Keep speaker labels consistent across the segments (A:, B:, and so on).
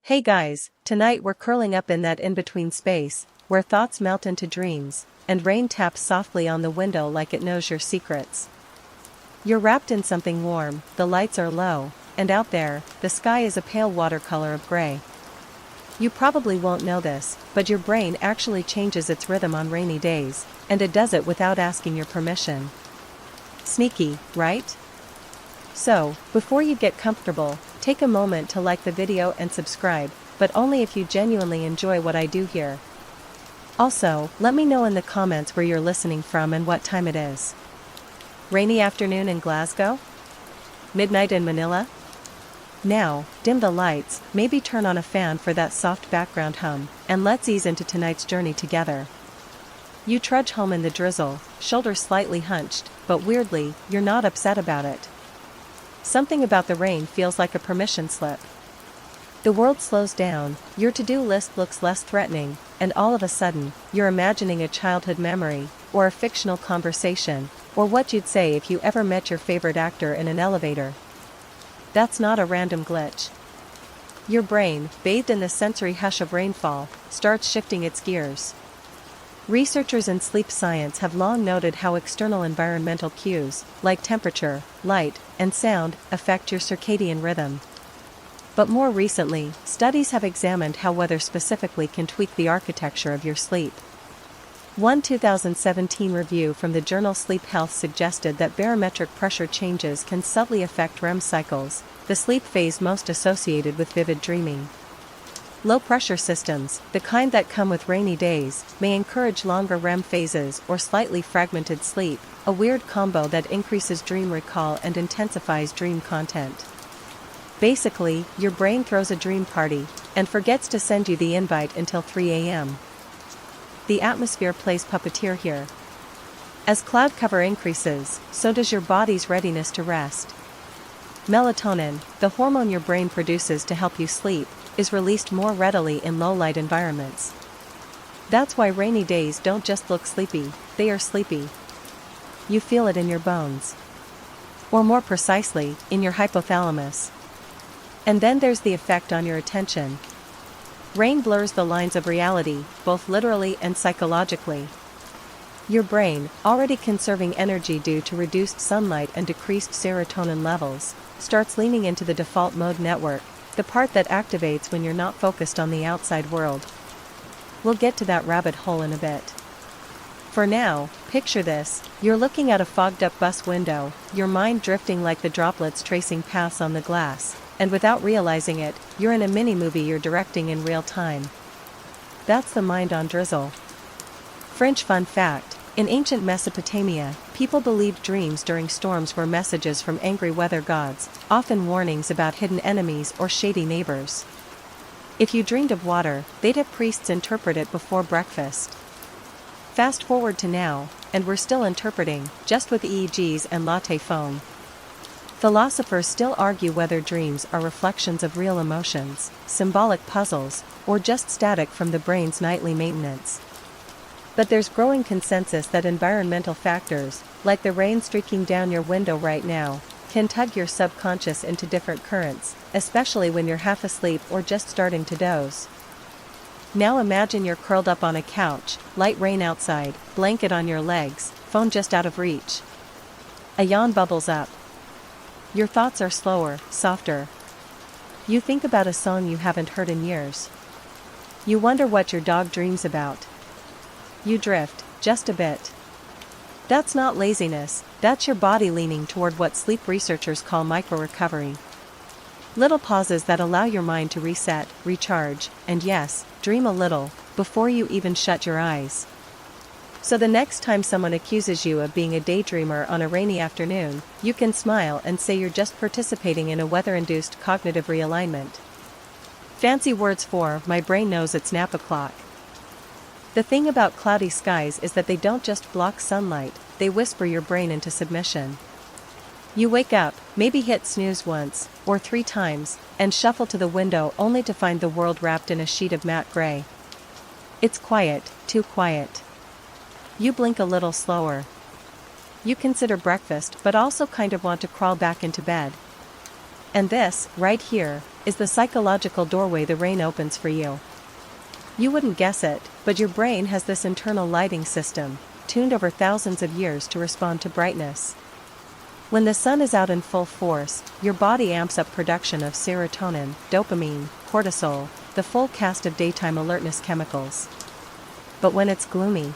A: Hey guys, tonight we're curling up in that in-between space, where thoughts melt into dreams, and rain taps softly on the window like it knows your secrets. You're wrapped in something warm, the lights are low, and out there, the sky is a pale watercolor of gray. You probably won't know this, but your brain actually changes its rhythm on rainy days, and it does it without asking your permission. Sneaky, right? So, before you get comfortable, take a moment to like the video and subscribe, but only if you genuinely enjoy what I do here. Also, let me know in the comments where you're listening from and what time it is. Rainy afternoon in Glasgow? Midnight in Manila? Now, dim the lights, maybe turn on a fan for that soft background hum, and let's ease into tonight's journey together. You trudge home in the drizzle, shoulders slightly hunched, but weirdly, you're not upset about it. Something about the rain feels like a permission slip. The world slows down, your to-do list looks less threatening, and all of a sudden, you're imagining a childhood memory, or a fictional conversation, or what you'd say if you ever met your favorite actor in an elevator. That's not a random glitch. Your brain, bathed in the sensory hush of rainfall, starts shifting its gears. Researchers in sleep science have long noted how external environmental cues, like temperature, light, and sound, affect your circadian rhythm. But more recently, studies have examined how weather specifically can tweak the architecture of your sleep. One 2017 review from the journal Sleep Health suggested that barometric pressure changes can subtly affect REM cycles, the sleep phase most associated with vivid dreaming. Low-pressure systems, the kind that come with rainy days, may encourage longer REM phases or slightly fragmented sleep, a weird combo that increases dream recall and intensifies dream content. Basically, your brain throws a dream party, and forgets to send you the invite until 3 a.m. The atmosphere plays puppeteer here. As cloud cover increases, so does your body's readiness to rest. Melatonin, the hormone your brain produces to help you sleep, is released more readily in low-light environments. That's why rainy days don't just look sleepy, they are sleepy. You feel it in your bones. Or more precisely, in your hypothalamus. And then there's the effect on your attention. Rain blurs the lines of reality, both literally and psychologically. Your brain, already conserving energy due to reduced sunlight and decreased serotonin levels, starts leaning into the default mode network, the part that activates when you're not focused on the outside world. We'll get to that rabbit hole in a bit. For now, picture this: you're looking at a fogged-up bus window, your mind drifting like the droplets tracing paths on the glass, and without realizing it, you're in a mini-movie you're directing in real time. That's the mind on drizzle. Fringe fun fact: in ancient Mesopotamia, people believed dreams during storms were messages from angry weather gods, often warnings about hidden enemies or shady neighbors. If you dreamed of water, they'd have priests interpret it before breakfast. Fast forward to now, and we're still interpreting, just with EEGs and latte foam. Philosophers still argue whether dreams are reflections of real emotions, symbolic puzzles, or just static from the brain's nightly maintenance. But there's growing consensus that environmental factors, like the rain streaking down your window right now, can tug your subconscious into different currents, especially when you're half asleep or just starting to doze. Now imagine you're curled up on a couch, light rain outside, blanket on your legs, phone just out of reach. A yawn bubbles up. Your thoughts are slower, softer. You think about a song you haven't heard in years. You wonder what your dog dreams about. You drift, just a bit. That's not laziness, that's your body leaning toward what sleep researchers call micro-recovery. Little pauses that allow your mind to reset, recharge, and yes, dream a little, before you even shut your eyes. So the next time someone accuses you of being a daydreamer on a rainy afternoon, you can smile and say you're just participating in a weather-induced cognitive realignment. Fancy words for, my brain knows it's nap o'clock. The thing about cloudy skies is that they don't just block sunlight, they whisper your brain into submission. You wake up, maybe hit snooze once, or 3 times, and shuffle to the window only to find the world wrapped in a sheet of matte gray. It's quiet, too quiet. You blink a little slower. You consider breakfast but also kind of want to crawl back into bed. And this, right here, is the psychological doorway the rain opens for you. You wouldn't guess it, but your brain has this internal lighting system, tuned over thousands of years to respond to brightness. When the sun is out in full force, your body amps up production of serotonin, dopamine, cortisol, the full cast of daytime alertness chemicals. But when it's gloomy,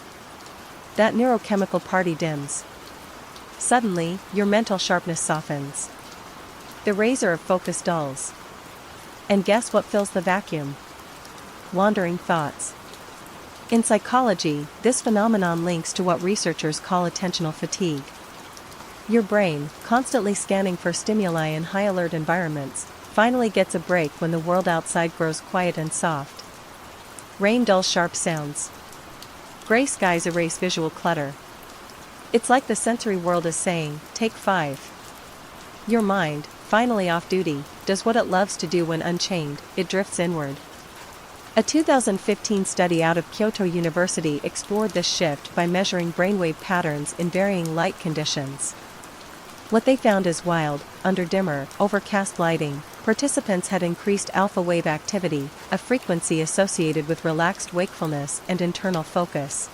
A: that neurochemical party dims. Suddenly, your mental sharpness softens. The razor of focus dulls. And guess what fills the vacuum? Wandering thoughts. In psychology, this phenomenon links to what researchers call attentional fatigue. Your brain, constantly scanning for stimuli in high-alert environments, finally gets a break when the world outside grows quiet and soft. Rain dulls sharp sounds. Gray skies erase visual clutter. It's like the sensory world is saying, "Take 5." Your mind, finally off duty, does what it loves to do when unchained, it drifts inward. A 2015 study out of Kyoto University explored this shift by measuring brainwave patterns in varying light conditions. What they found is wild, under dimmer, overcast lighting, participants had increased alpha wave activity, a frequency associated with relaxed wakefulness and internal focus.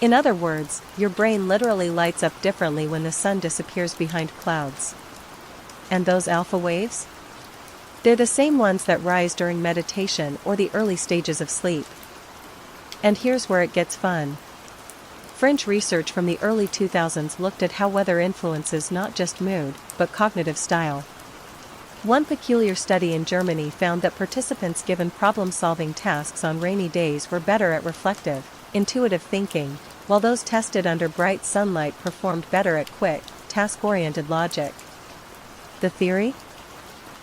A: In other words, your brain literally lights up differently when the sun disappears behind clouds. And those alpha waves? They're the same ones that rise during meditation or the early stages of sleep. And here's where it gets fun. Fringe research from the early 2000s looked at how weather influences not just mood, but cognitive style. One peculiar study in Germany found that participants given problem-solving tasks on rainy days were better at reflective, intuitive thinking, while those tested under bright sunlight performed better at quick, task-oriented logic. The theory?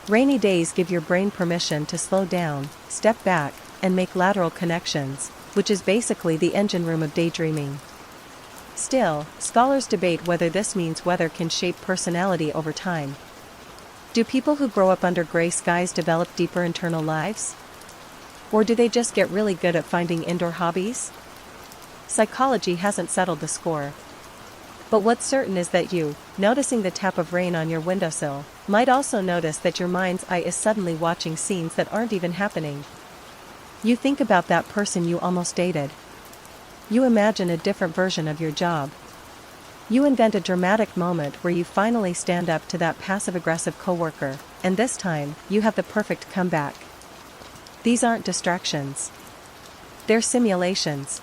A: Rainy days give your brain permission to slow down, step back, and make lateral connections, which is basically the engine room of daydreaming. Still, scholars debate whether this means weather can shape personality over time. Do people who grow up under gray skies develop deeper internal lives? Or do they just get really good at finding indoor hobbies? Psychology hasn't settled the score. But what's certain is that you, noticing the tap of rain on your windowsill, might also notice that your mind's eye is suddenly watching scenes that aren't even happening. You think about that person you almost dated. You imagine a different version of your job. You invent a dramatic moment where you finally stand up to that passive-aggressive coworker, and this time, you have the perfect comeback. These aren't distractions. They're simulations.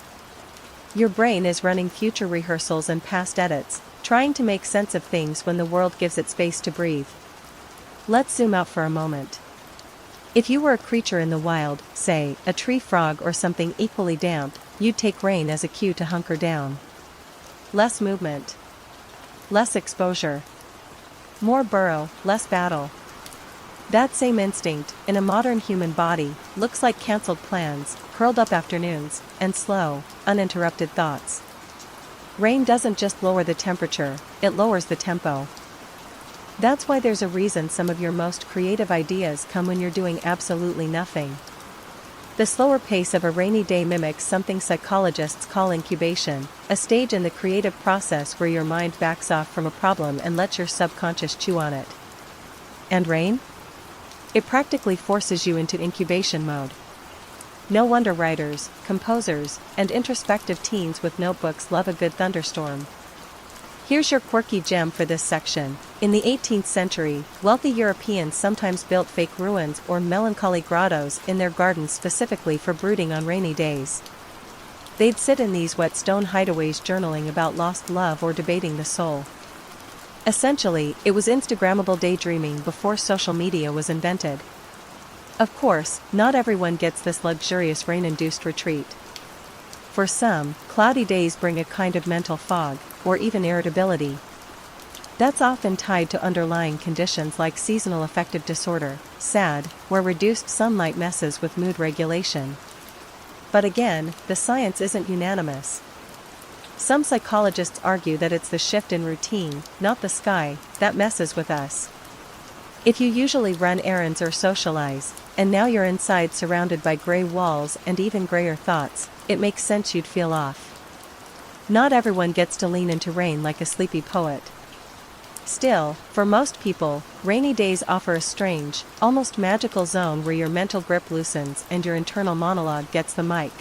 A: Your brain is running future rehearsals and past edits, trying to make sense of things when the world gives it space to breathe. Let's zoom out for a moment. If you were a creature in the wild, say, a tree frog or something equally damp, you'd take rain as a cue to hunker down. Less movement. Less exposure. More burrow, less battle. That same instinct, in a modern human body, looks like cancelled plans, curled up afternoons, and slow, uninterrupted thoughts. Rain doesn't just lower the temperature, it lowers the tempo. That's why there's a reason some of your most creative ideas come when you're doing absolutely nothing. The slower pace of a rainy day mimics something psychologists call incubation, a stage in the creative process where your mind backs off from a problem and lets your subconscious chew on it. And rain? It practically forces you into incubation mode. No wonder writers, composers, and introspective teens with notebooks love a good thunderstorm. Here's your quirky gem for this section. In the 18th century, wealthy Europeans sometimes built fake ruins or melancholy grottos in their gardens specifically for brooding on rainy days. They'd sit in these wet stone hideaways journaling about lost love or debating the soul. Essentially, it was Instagrammable daydreaming before social media was invented. Of course, not everyone gets this luxurious rain-induced retreat. For some, cloudy days bring a kind of mental fog, or even irritability. That's often tied to underlying conditions like seasonal affective disorder, SAD, where reduced sunlight messes with mood regulation. But again, the science isn't unanimous. Some psychologists argue that it's the shift in routine, not the sky, that messes with us. If you usually run errands or socialize, and now you're inside surrounded by gray walls and even grayer thoughts, it makes sense you'd feel off. Not everyone gets to lean into rain like a sleepy poet. Still, for most people, rainy days offer a strange, almost magical zone where your mental grip loosens and your internal monologue gets the mic.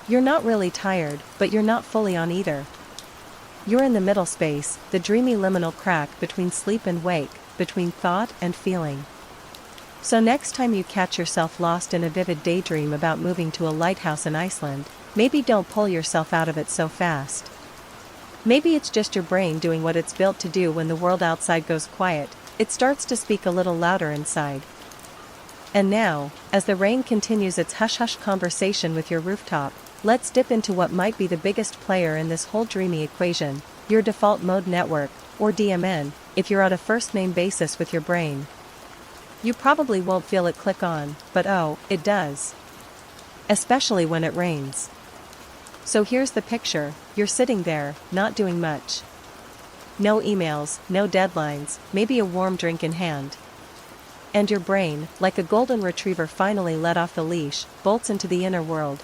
A: You're not really tired, but you're not fully on either. You're in the middle space, the dreamy liminal crack between sleep and wake, between thought and feeling. So next time you catch yourself lost in a vivid daydream about moving to a lighthouse in Iceland, maybe don't pull yourself out of it so fast. Maybe it's just your brain doing what it's built to do when the world outside goes quiet. It starts to speak a little louder inside. And now, as the rain continues its hush-hush conversation with your rooftop, let's dip into what might be the biggest player in this whole dreamy equation, your default mode network, or DMN, if you're at a first-name basis with your brain. You probably won't feel it click on, but oh, it does. Especially when it rains. So here's the picture, you're sitting there, not doing much. No emails, no deadlines, maybe a warm drink in hand. And your brain, like a golden retriever finally let off the leash, bolts into the inner world.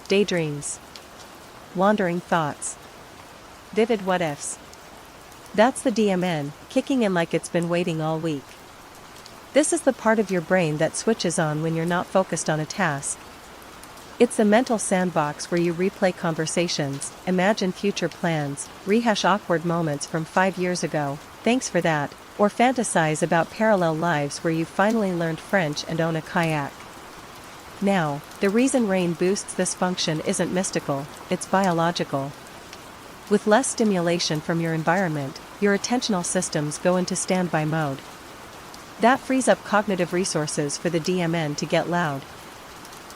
A: Daydreams. Wandering thoughts. Vivid what-ifs. That's the DMN, kicking in like it's been waiting all week. This is the part of your brain that switches on when you're not focused on a task. It's the mental sandbox where you replay conversations, imagine future plans, rehash awkward moments from 5 years ago, thanks for that, or fantasize about parallel lives where you finally learned French and own a kayak. Now, the reason rain boosts this function isn't mystical, it's biological. With less stimulation from your environment, your attentional systems go into standby mode. That frees up cognitive resources for the DMN to get loud.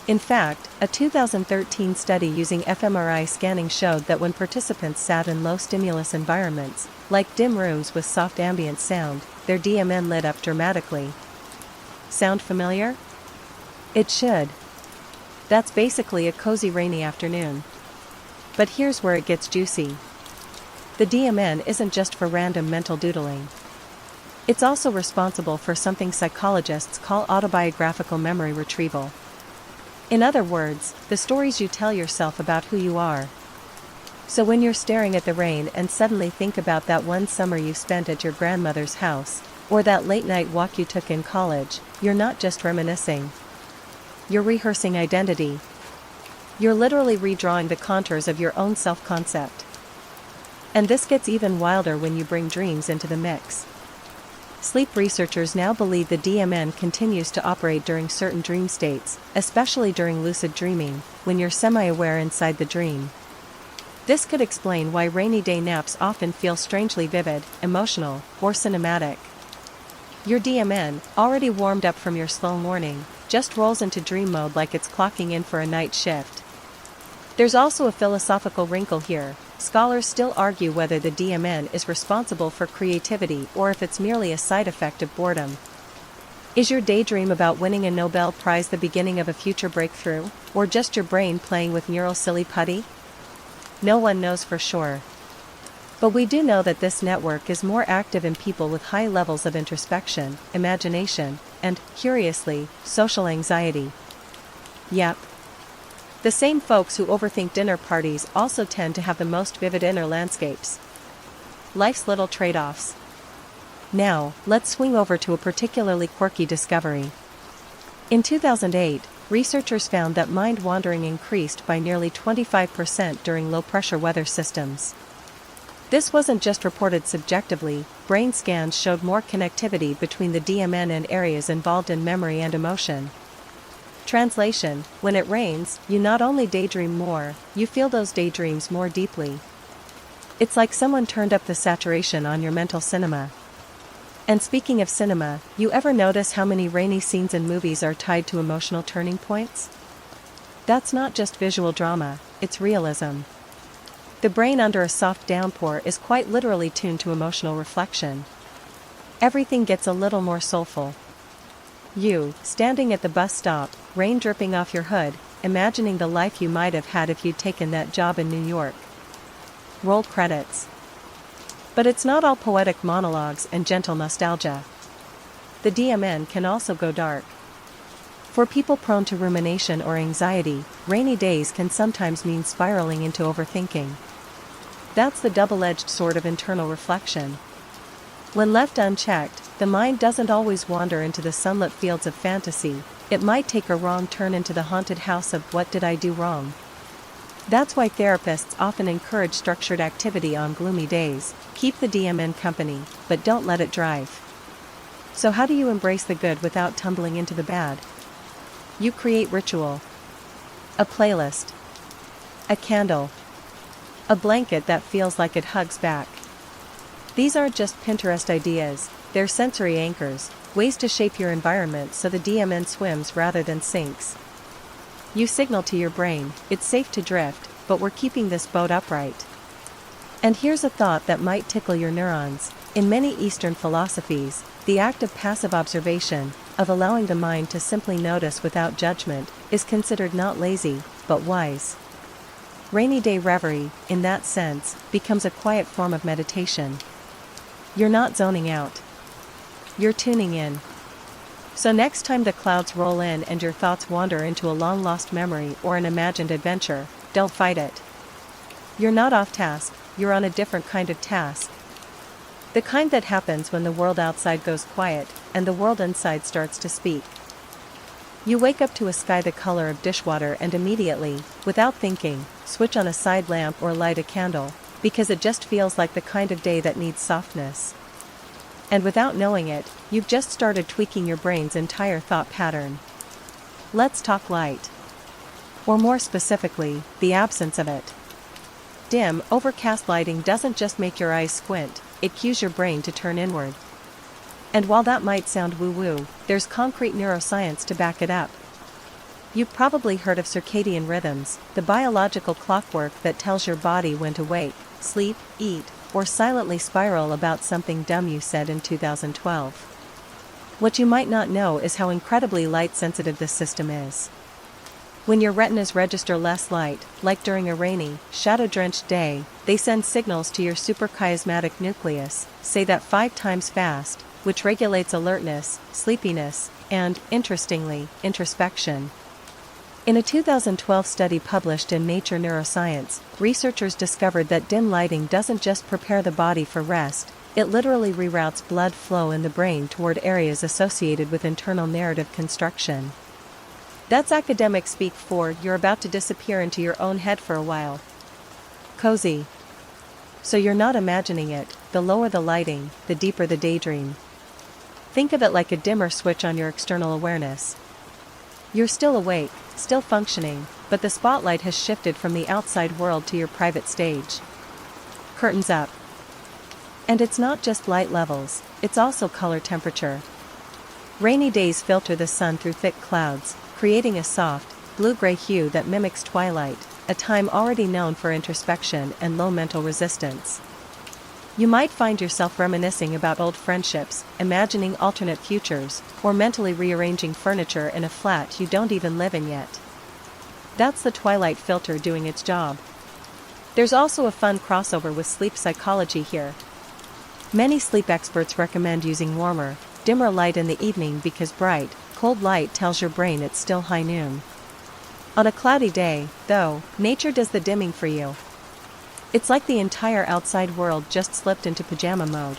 A: In fact, a 2013 study using fMRI scanning showed that when participants sat in low-stimulus environments, like dim rooms with soft ambient sound, their DMN lit up dramatically. Sound familiar? It should. That's basically a cozy rainy afternoon. But here's where it gets juicy. The DMN isn't just for random mental doodling. It's also responsible for something psychologists call autobiographical memory retrieval. In other words, the stories you tell yourself about who you are. So when you're staring at the rain and suddenly think about that one summer you spent at your grandmother's house, or that late-night walk you took in college, you're not just reminiscing. You're rehearsing identity. You're literally redrawing the contours of your own self-concept. And this gets even wilder when you bring dreams into the mix. Sleep researchers now believe the DMN continues to operate during certain dream states, especially during lucid dreaming, when you're semi-aware inside the dream. This could explain why rainy day naps often feel strangely vivid, emotional, or cinematic. Your DMN, already warmed up from your slow morning, just rolls into dream mode like it's clocking in for a night shift. There's also a philosophical wrinkle here. Scholars still argue whether the DMN is responsible for creativity or if it's merely a side effect of boredom. Is your daydream about winning a Nobel Prize the beginning of a future breakthrough, or just your brain playing with neural silly putty? No one knows for sure. But we do know that this network is more active in people with high levels of introspection, imagination, and, curiously, social anxiety. Yep. The same folks who overthink dinner parties also tend to have the most vivid inner landscapes. Life's little trade-offs. Now, let's swing over to a particularly quirky discovery. In 2008, researchers found that mind wandering increased by nearly 25% during low-pressure weather systems. This wasn't just reported subjectively, brain scans showed more connectivity between the DMN and areas involved in memory and emotion. Translation: when it rains, you not only daydream more, you feel those daydreams more deeply. It's like someone turned up the saturation on your mental cinema. And speaking of cinema, you ever notice how many rainy scenes in movies are tied to emotional turning points? That's not just visual drama, it's realism. The brain under a soft downpour is quite literally tuned to emotional reflection. Everything gets a little more soulful. You, standing at the bus stop, rain dripping off your hood, imagining the life you might have had if you'd taken that job in New York. Roll credits. But it's not all poetic monologues and gentle nostalgia. The DMN can also go dark. For people prone to rumination or anxiety, rainy days can sometimes mean spiraling into overthinking. That's the double-edged sword of internal reflection. When left unchecked, the mind doesn't always wander into the sunlit fields of fantasy. It might take a wrong turn into the haunted house of what did I do wrong? That's why therapists often encourage structured activity on gloomy days. Keep the DMN company, but don't let it drive. So how do you embrace the good without tumbling into the bad? You create ritual. A playlist. A candle. A blanket that feels like it hugs back. These aren't just Pinterest ideas, they're sensory anchors, ways to shape your environment so the DMN swims rather than sinks. You signal to your brain, it's safe to drift, but we're keeping this boat upright. And here's a thought that might tickle your neurons. In many Eastern philosophies, the act of passive observation, of allowing the mind to simply notice without judgment, is considered not lazy, but wise. Rainy day reverie, in that sense, becomes a quiet form of meditation. You're not zoning out. You're tuning in. So next time the clouds roll in and your thoughts wander into a long-lost memory or an imagined adventure, don't fight it. You're not off task, you're on a different kind of task. The kind that happens when the world outside goes quiet, and the world inside starts to speak. You wake up to a sky the color of dishwater and immediately, without thinking, switch on a side lamp or light a candle, because it just feels like the kind of day that needs softness. And without knowing it, you've just started tweaking your brain's entire thought pattern. Let's talk light. Or more specifically, the absence of it. Dim, overcast lighting doesn't just make your eyes squint, it cues your brain to turn inward. And while that might sound woo-woo, there's concrete neuroscience to back it up. You've probably heard of circadian rhythms, the biological clockwork that tells your body when to wake, sleep, eat, or silently spiral about something dumb you said in 2012. What you might not know is how incredibly light-sensitive this system is. When your retinas register less light, like during a rainy, shadow-drenched day, they send signals to your suprachiasmatic nucleus, say that 5 times fast, which regulates alertness, sleepiness, and, interestingly, introspection. In a 2012 study published in Nature Neuroscience, researchers discovered that dim lighting doesn't just prepare the body for rest, it literally reroutes blood flow in the brain toward areas associated with internal narrative construction. That's academic speak for you're about to disappear into your own head for a while. Cozy. So you're not imagining it, the lower the lighting, the deeper the daydream. Think of it like a dimmer switch on your external awareness. You're still awake, still functioning, but the spotlight has shifted from the outside world to your private stage. Curtains up. And it's not just light levels, it's also color temperature. Rainy days filter the sun through thick clouds, creating a soft, blue-gray hue that mimics twilight, a time already known for introspection and low mental resistance. You might find yourself reminiscing about old friendships, imagining alternate futures, or mentally rearranging furniture in a flat you don't even live in yet. That's the twilight filter doing its job. There's also a fun crossover with sleep psychology here. Many sleep experts recommend using warmer, dimmer light in the evening because bright, cold light tells your brain it's still high noon. On a cloudy day, though, nature does the dimming for you. It's like the entire outside world just slipped into pajama mode.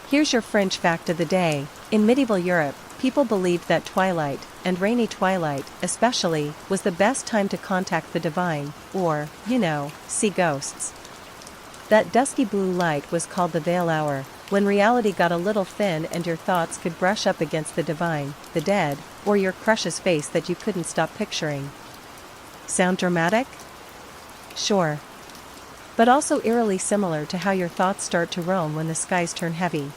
A: Here's your fringe fact of the day. In medieval Europe, people believed that twilight, and rainy twilight, especially, was the best time to contact the divine, or, see ghosts. That dusky blue light was called the veil hour, when reality got a little thin and your thoughts could brush up against the divine, the dead, or your crush's face that you couldn't stop picturing. Sound dramatic? Sure. But also eerily similar to how your thoughts start to roam when the skies turn heavy.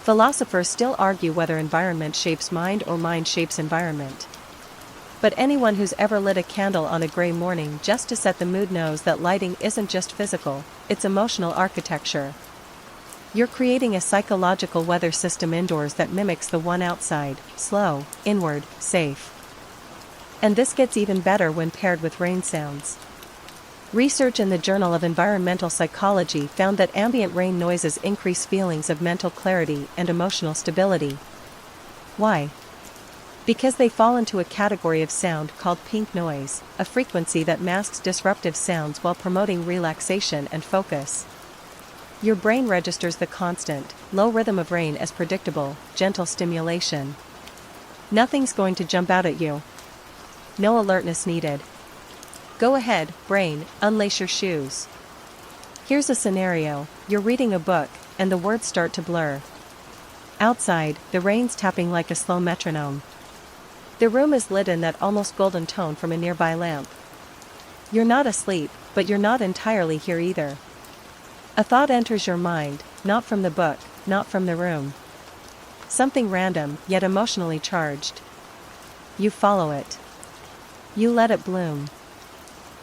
A: Philosophers still argue whether environment shapes mind or mind shapes environment. But anyone who's ever lit a candle on a gray morning just to set the mood knows that lighting isn't just physical, it's emotional architecture. You're creating a psychological weather system indoors that mimics the one outside, slow, inward, safe. And this gets even better when paired with rain sounds. Research in the Journal of Environmental Psychology found that ambient rain noises increase feelings of mental clarity and emotional stability. Why? Because they fall into a category of sound called pink noise, a frequency that masks disruptive sounds while promoting relaxation and focus. Your brain registers the constant, low rhythm of rain as predictable, gentle stimulation. Nothing's going to jump out at you. No alertness needed. Go ahead, brain, unlace your shoes. Here's a scenario: you're reading a book, and the words start to blur. Outside, the rain's tapping like a slow metronome. The room is lit in that almost golden tone from a nearby lamp. You're not asleep, but you're not entirely here either. A thought enters your mind, not from the book, not from the room. Something random, yet emotionally charged. You follow it. You let it bloom.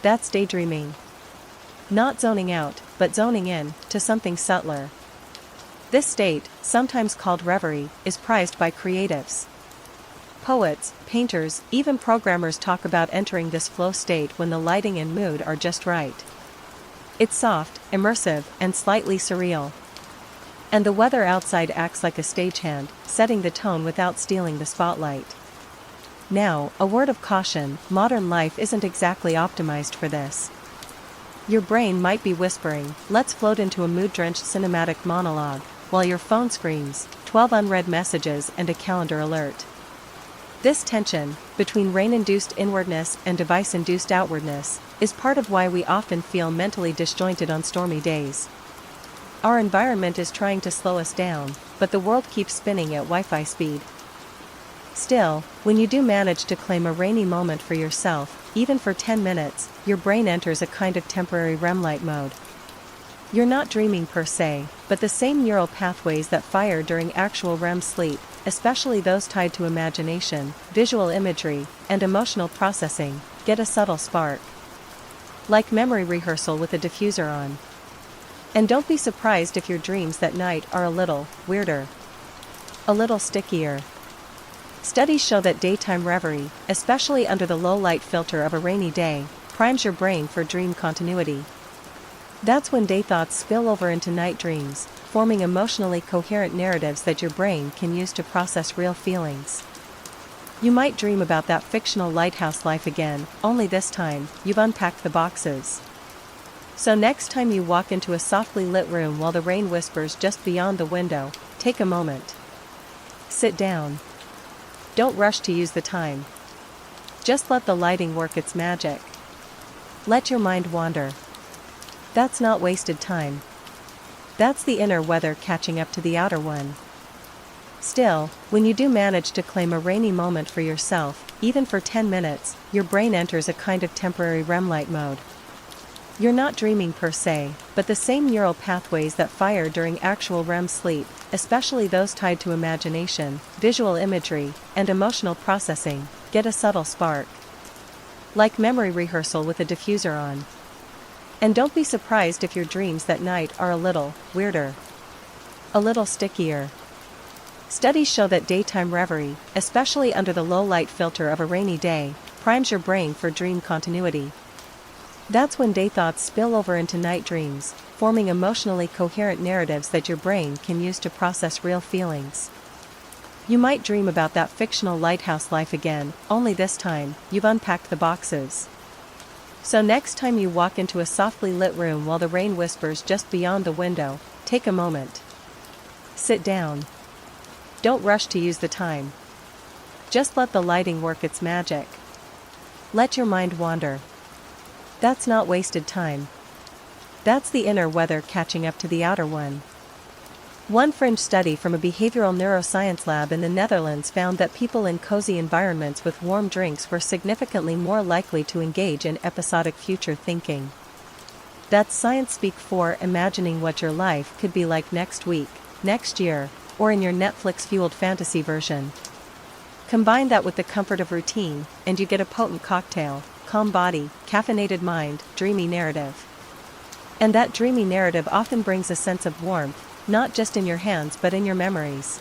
A: That's daydreaming. Not zoning out, but zoning in, to something subtler. This state, sometimes called reverie, is prized by creatives. Poets, painters, even programmers talk about entering this flow state when the lighting and mood are just right. It's soft, immersive, and slightly surreal. And the weather outside acts like a stagehand, setting the tone without stealing the spotlight. Now, a word of caution: modern life isn't exactly optimized for this. Your brain might be whispering, "Let's float into a mood-drenched cinematic monologue," while your phone screams, 12 unread messages and a calendar alert. This tension, between rain-induced inwardness and device-induced outwardness, is part of why we often feel mentally disjointed on stormy days. Our environment is trying to slow us down, but the world keeps spinning at Wi-Fi speed. Still, when you do manage to claim a rainy moment for yourself, even for 10 minutes, your brain enters a kind of temporary REM-light mode. You're not dreaming per se, but the same neural pathways that fire during actual REM sleep, especially those tied to imagination, visual imagery, and emotional processing, get a subtle spark. Like memory rehearsal with a diffuser on. And don't be surprised if your dreams that night are a little weirder. A little stickier. Studies show that daytime reverie, especially under the low-light filter of a rainy day, primes your brain for dream continuity. That's when day thoughts spill over into night dreams, forming emotionally coherent narratives that your brain can use to process real feelings. You might dream about that fictional lighthouse life again, only this time, you've unpacked the boxes. So next time you walk into a softly lit room while the rain whispers just beyond the window, take a moment. Sit down. Don't rush to use the time. Just let the lighting work its magic. Let your mind wander. That's not wasted time. That's the inner weather catching up to the outer one. Still, when you do manage to claim a rainy moment for yourself, even for 10 minutes, your brain enters a kind of temporary REM-light mode. You're not dreaming per se, but the same neural pathways that fire during actual REM sleep, especially those tied to imagination, visual imagery, and emotional processing, get a subtle spark. Like memory rehearsal with a diffuser on. And don't be surprised if your dreams that night are a little weirder. A little stickier. Studies show that daytime reverie, especially under the low-light filter of a rainy day, primes your brain for dream continuity. That's when day thoughts spill over into night dreams, forming emotionally coherent narratives that your brain can use to process real feelings. You might dream about that fictional lighthouse life again, only this time, you've unpacked the boxes. So next time you walk into a softly lit room while the rain whispers just beyond the window, take a moment. Sit down. Don't rush to use the time. Just let the lighting work its magic. Let your mind wander. That's not wasted time. That's the inner weather catching up to the outer one. One fringe study from a behavioral neuroscience lab in the Netherlands found that people in cozy environments with warm drinks were significantly more likely to engage in episodic future thinking. That's science speak for imagining what your life could be like next week, next year, or in your Netflix-fueled fantasy version. Combine that with the comfort of routine, and you get a potent cocktail: calm body, caffeinated mind, dreamy narrative. And that dreamy narrative often brings a sense of warmth, not just in your hands but in your memories.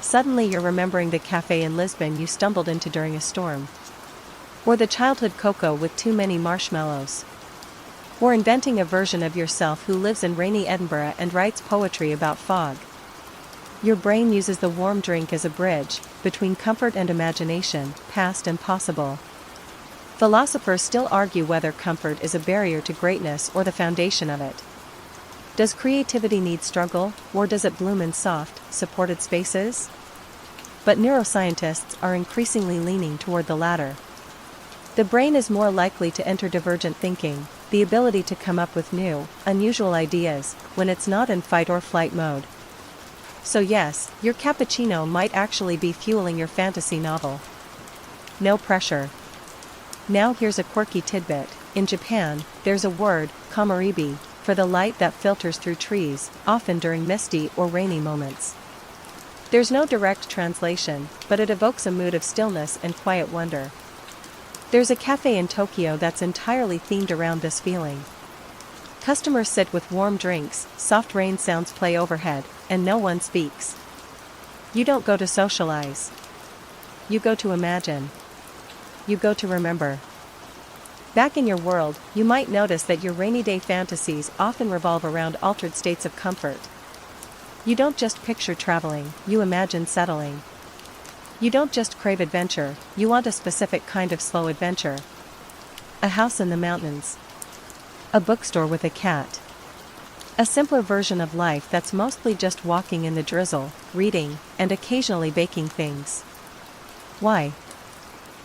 A: Suddenly you're remembering the cafe in Lisbon you stumbled into during a storm. Or the childhood cocoa with too many marshmallows. Or inventing a version of yourself who lives in rainy Edinburgh and writes poetry about fog. Your brain uses the warm drink as a bridge between comfort and imagination, past and possible. Philosophers still argue whether comfort is a barrier to greatness or the foundation of it. Does creativity need struggle, or does it bloom in soft, supported spaces? But neuroscientists are increasingly leaning toward the latter. The brain is more likely to enter divergent thinking, the ability to come up with new, unusual ideas, when it's not in fight or flight mode. So yes, your cappuccino might actually be fueling your fantasy novel. No pressure. Now here's a quirky tidbit. In Japan, there's a word, kamaribi, for the light that filters through trees, often during misty or rainy moments. There's no direct translation, but it evokes a mood of stillness and quiet wonder. There's a cafe in Tokyo that's entirely themed around this feeling. Customers sit with warm drinks, soft rain sounds play overhead, and no one speaks. You don't go to socialize. You go to imagine. You go to remember. Back in your world, you might notice that your rainy day fantasies often revolve around altered states of comfort. You don't just picture traveling, you imagine settling. You don't just crave adventure, you want a specific kind of slow adventure. A house in the mountains. A bookstore with a cat. A simpler version of life that's mostly just walking in the drizzle, reading, and occasionally baking things. Why?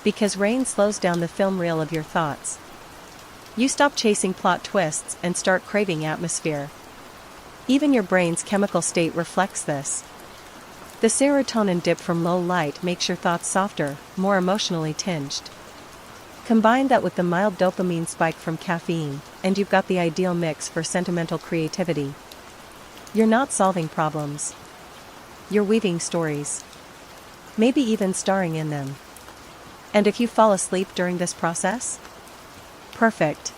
A: Because rain slows down the film reel of your thoughts. You stop chasing plot twists and start craving atmosphere. Even your brain's chemical state reflects this. The serotonin dip from low light makes your thoughts softer, more emotionally tinged. Combine that with the mild dopamine spike from caffeine, and you've got the ideal mix for sentimental creativity. You're not solving problems. You're weaving stories. Maybe even starring in them. And if you fall asleep during this process? Perfect.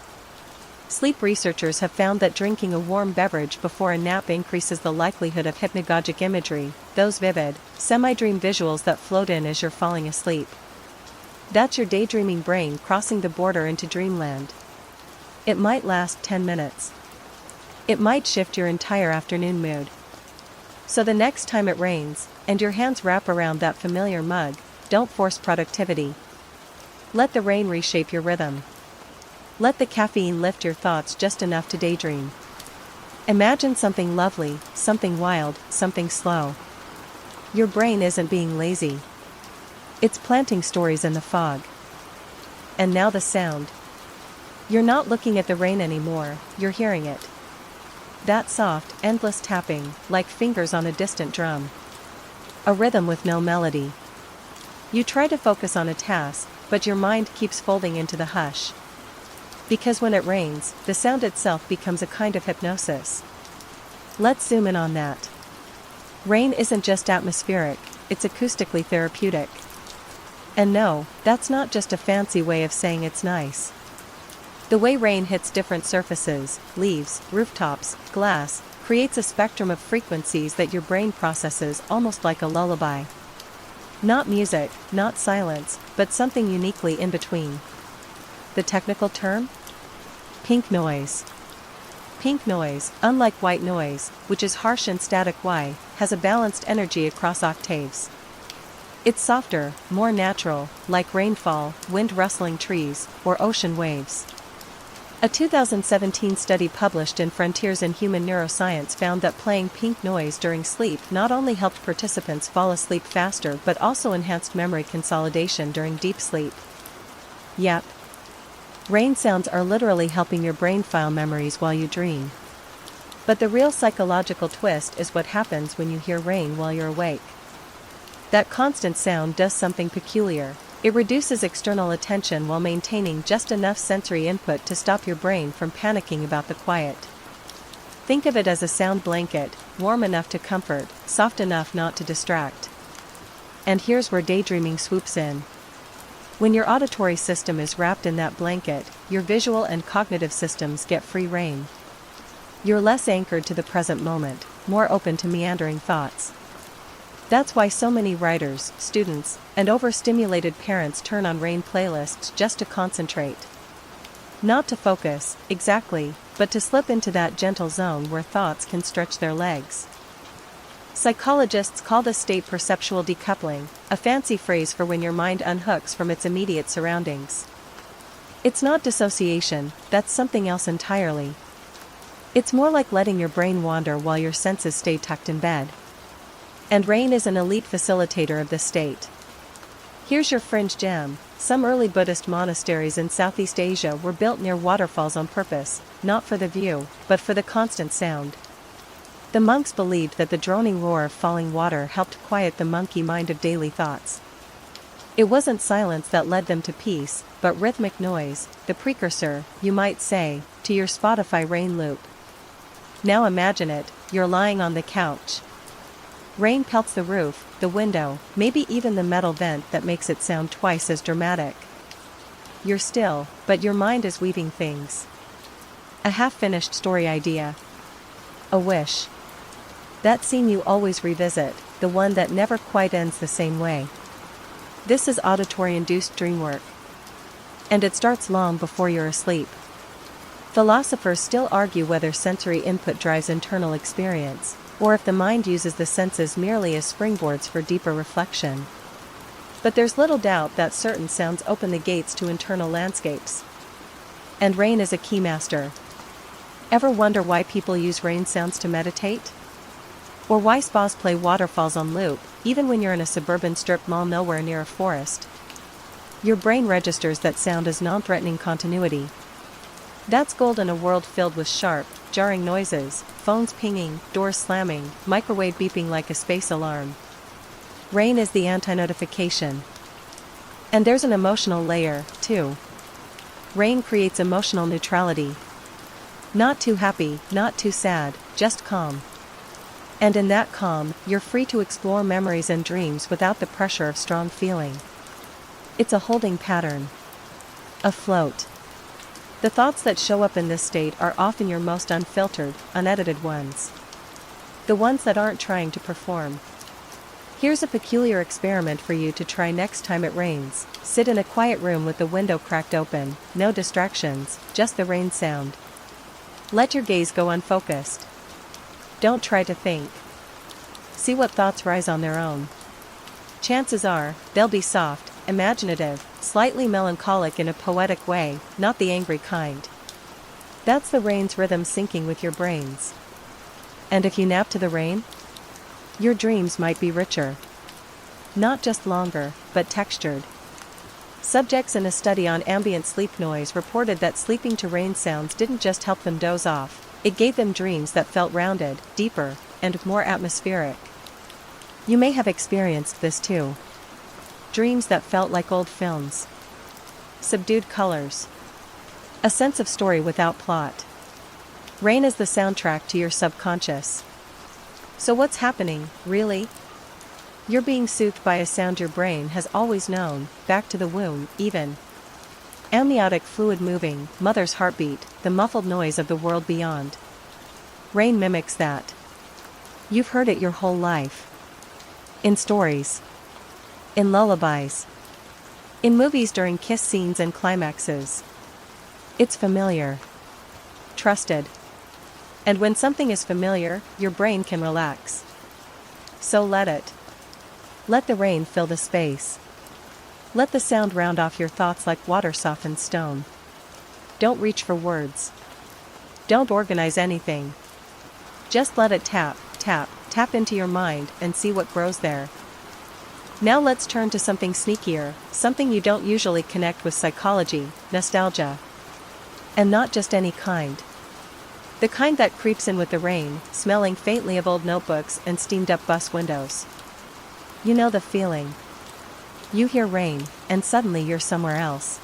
A: Sleep researchers have found that drinking a warm beverage before a nap increases the likelihood of hypnagogic imagery, those vivid, semi-dream visuals that float in as you're falling asleep. That's your daydreaming brain crossing the border into dreamland. It might last 10 minutes. It might shift your entire afternoon mood. So the next time it rains, and your hands wrap around that familiar mug, don't force productivity. Let the rain reshape your rhythm. Let the caffeine lift your thoughts just enough to daydream. Imagine something lovely, something wild, something slow. Your brain isn't being lazy. It's planting stories in the fog. And now the sound. You're not looking at the rain anymore, you're hearing it. That soft, endless tapping, like fingers on a distant drum. A rhythm with no melody. You try to focus on a task, but your mind keeps folding into the hush. Because when it rains, the sound itself becomes a kind of hypnosis. Let's zoom in on that. Rain isn't just atmospheric, it's acoustically therapeutic. And no, that's not just a fancy way of saying it's nice. The way rain hits different surfaces, leaves, rooftops, glass, creates a spectrum of frequencies that your brain processes almost like a lullaby. Not music, not silence, but something uniquely in between. The technical term? Pink noise. Pink noise, unlike white noise, which is harsh and static Y, has a balanced energy across octaves. It's softer, more natural, like rainfall, wind rustling trees, or ocean waves. A 2017 study published in Frontiers in Human Neuroscience found that playing pink noise during sleep not only helped participants fall asleep faster but also enhanced memory consolidation during deep sleep. Yep. Rain sounds are literally helping your brain file memories while you dream. But the real psychological twist is what happens when you hear rain while you're awake. That constant sound does something peculiar. It reduces external attention while maintaining just enough sensory input to stop your brain from panicking about the quiet. Think of it as a sound blanket, warm enough to comfort, soft enough not to distract. And here's where daydreaming swoops in. When your auditory system is wrapped in that blanket, your visual and cognitive systems get free rein. You're less anchored to the present moment, more open to meandering thoughts. That's why so many writers, students, and overstimulated parents turn on rain playlists just to concentrate. Not to focus, exactly, but to slip into that gentle zone where thoughts can stretch their legs. Psychologists call this state perceptual decoupling, a fancy phrase for when your mind unhooks from its immediate surroundings. It's not dissociation, that's something else entirely. It's more like letting your brain wander while your senses stay tucked in bed. And rain is an elite facilitator of this state. Here's your fringe gem. Some early Buddhist monasteries in Southeast Asia were built near waterfalls on purpose, not for the view, but for the constant sound. The monks believed that the droning roar of falling water helped quiet the monkey mind of daily thoughts. It wasn't silence that led them to peace, but rhythmic noise, the precursor, you might say, to your Spotify rain loop. Now imagine it, you're lying on the couch. Rain pelts the roof, the window, maybe even the metal vent that makes it sound twice as dramatic. You're still, but your mind is weaving things. A half-finished story idea. A wish. That scene you always revisit, the one that never quite ends the same way. This is auditory-induced dream work. And it starts long before you're asleep. Philosophers still argue whether sensory input drives internal experience, or if the mind uses the senses merely as springboards for deeper reflection. But there's little doubt that certain sounds open the gates to internal landscapes. And rain is a keymaster. Ever wonder why people use rain sounds to meditate? Or why spas play waterfalls on loop, even when you're in a suburban strip mall nowhere near a forest? Your brain registers that sound as non-threatening continuity. That's gold in a world filled with sharp, jarring noises, phones pinging, doors slamming, microwave beeping like a space alarm. Rain is the anti-notification. And there's an emotional layer, too. Rain creates emotional neutrality. Not too happy, not too sad, just calm. And in that calm, you're free to explore memories and dreams without the pressure of strong feeling. It's a holding pattern. A float. The thoughts that show up in this state are often your most unfiltered, unedited ones. The ones that aren't trying to perform. Here's a peculiar experiment for you to try next time it rains. Sit in a quiet room with the window cracked open, no distractions, just the rain sound. Let your gaze go unfocused. Don't try to think. See what thoughts rise on their own. Chances are, they'll be soft, imaginative, slightly melancholic in a poetic way, not the angry kind. That's the rain's rhythm syncing with your brains. And if you nap to the rain, your dreams might be richer. Not just longer, but textured. Subjects in a study on ambient sleep noise reported that sleeping to rain sounds didn't just help them doze off, it gave them dreams that felt rounded, deeper, and more atmospheric. You may have experienced this too. Dreams that felt like old films. Subdued colors. A sense of story without plot. Rain is the soundtrack to your subconscious. So what's happening, really? You're being soothed by a sound your brain has always known, back to the womb, even. Amniotic fluid moving, mother's heartbeat, the muffled noise of the world beyond. Rain mimics that. You've heard it your whole life. In stories. In lullabies. In movies during kiss scenes and climaxes. It's familiar. Trusted. And when something is familiar, your brain can relax. So let it. Let the rain fill the space. Let the sound round off your thoughts like water softens stone. Don't reach for words. Don't organize anything. Just let it tap, tap, tap into your mind and see what grows there. Now let's turn to something sneakier, something you don't usually connect with psychology, nostalgia. And not just any kind. The kind that creeps in with the rain, smelling faintly of old notebooks and steamed up bus windows. You know the feeling. You hear rain, and suddenly you're somewhere else.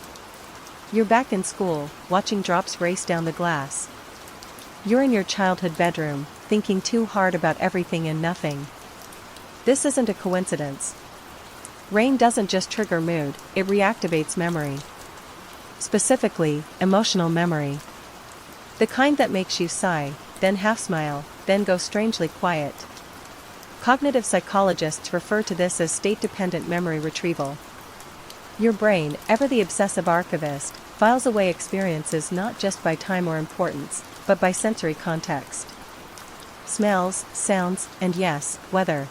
A: You're back in school, watching drops race down the glass. You're in your childhood bedroom, thinking too hard about everything and nothing. This isn't a coincidence. Rain doesn't just trigger mood, it reactivates memory. Specifically, emotional memory. The kind that makes you sigh, then half smile, then go strangely quiet. Cognitive psychologists refer to this as state-dependent memory retrieval. Your brain, ever the obsessive archivist, files away experiences not just by time or importance, but by sensory context. Smells, sounds, and yes, weather.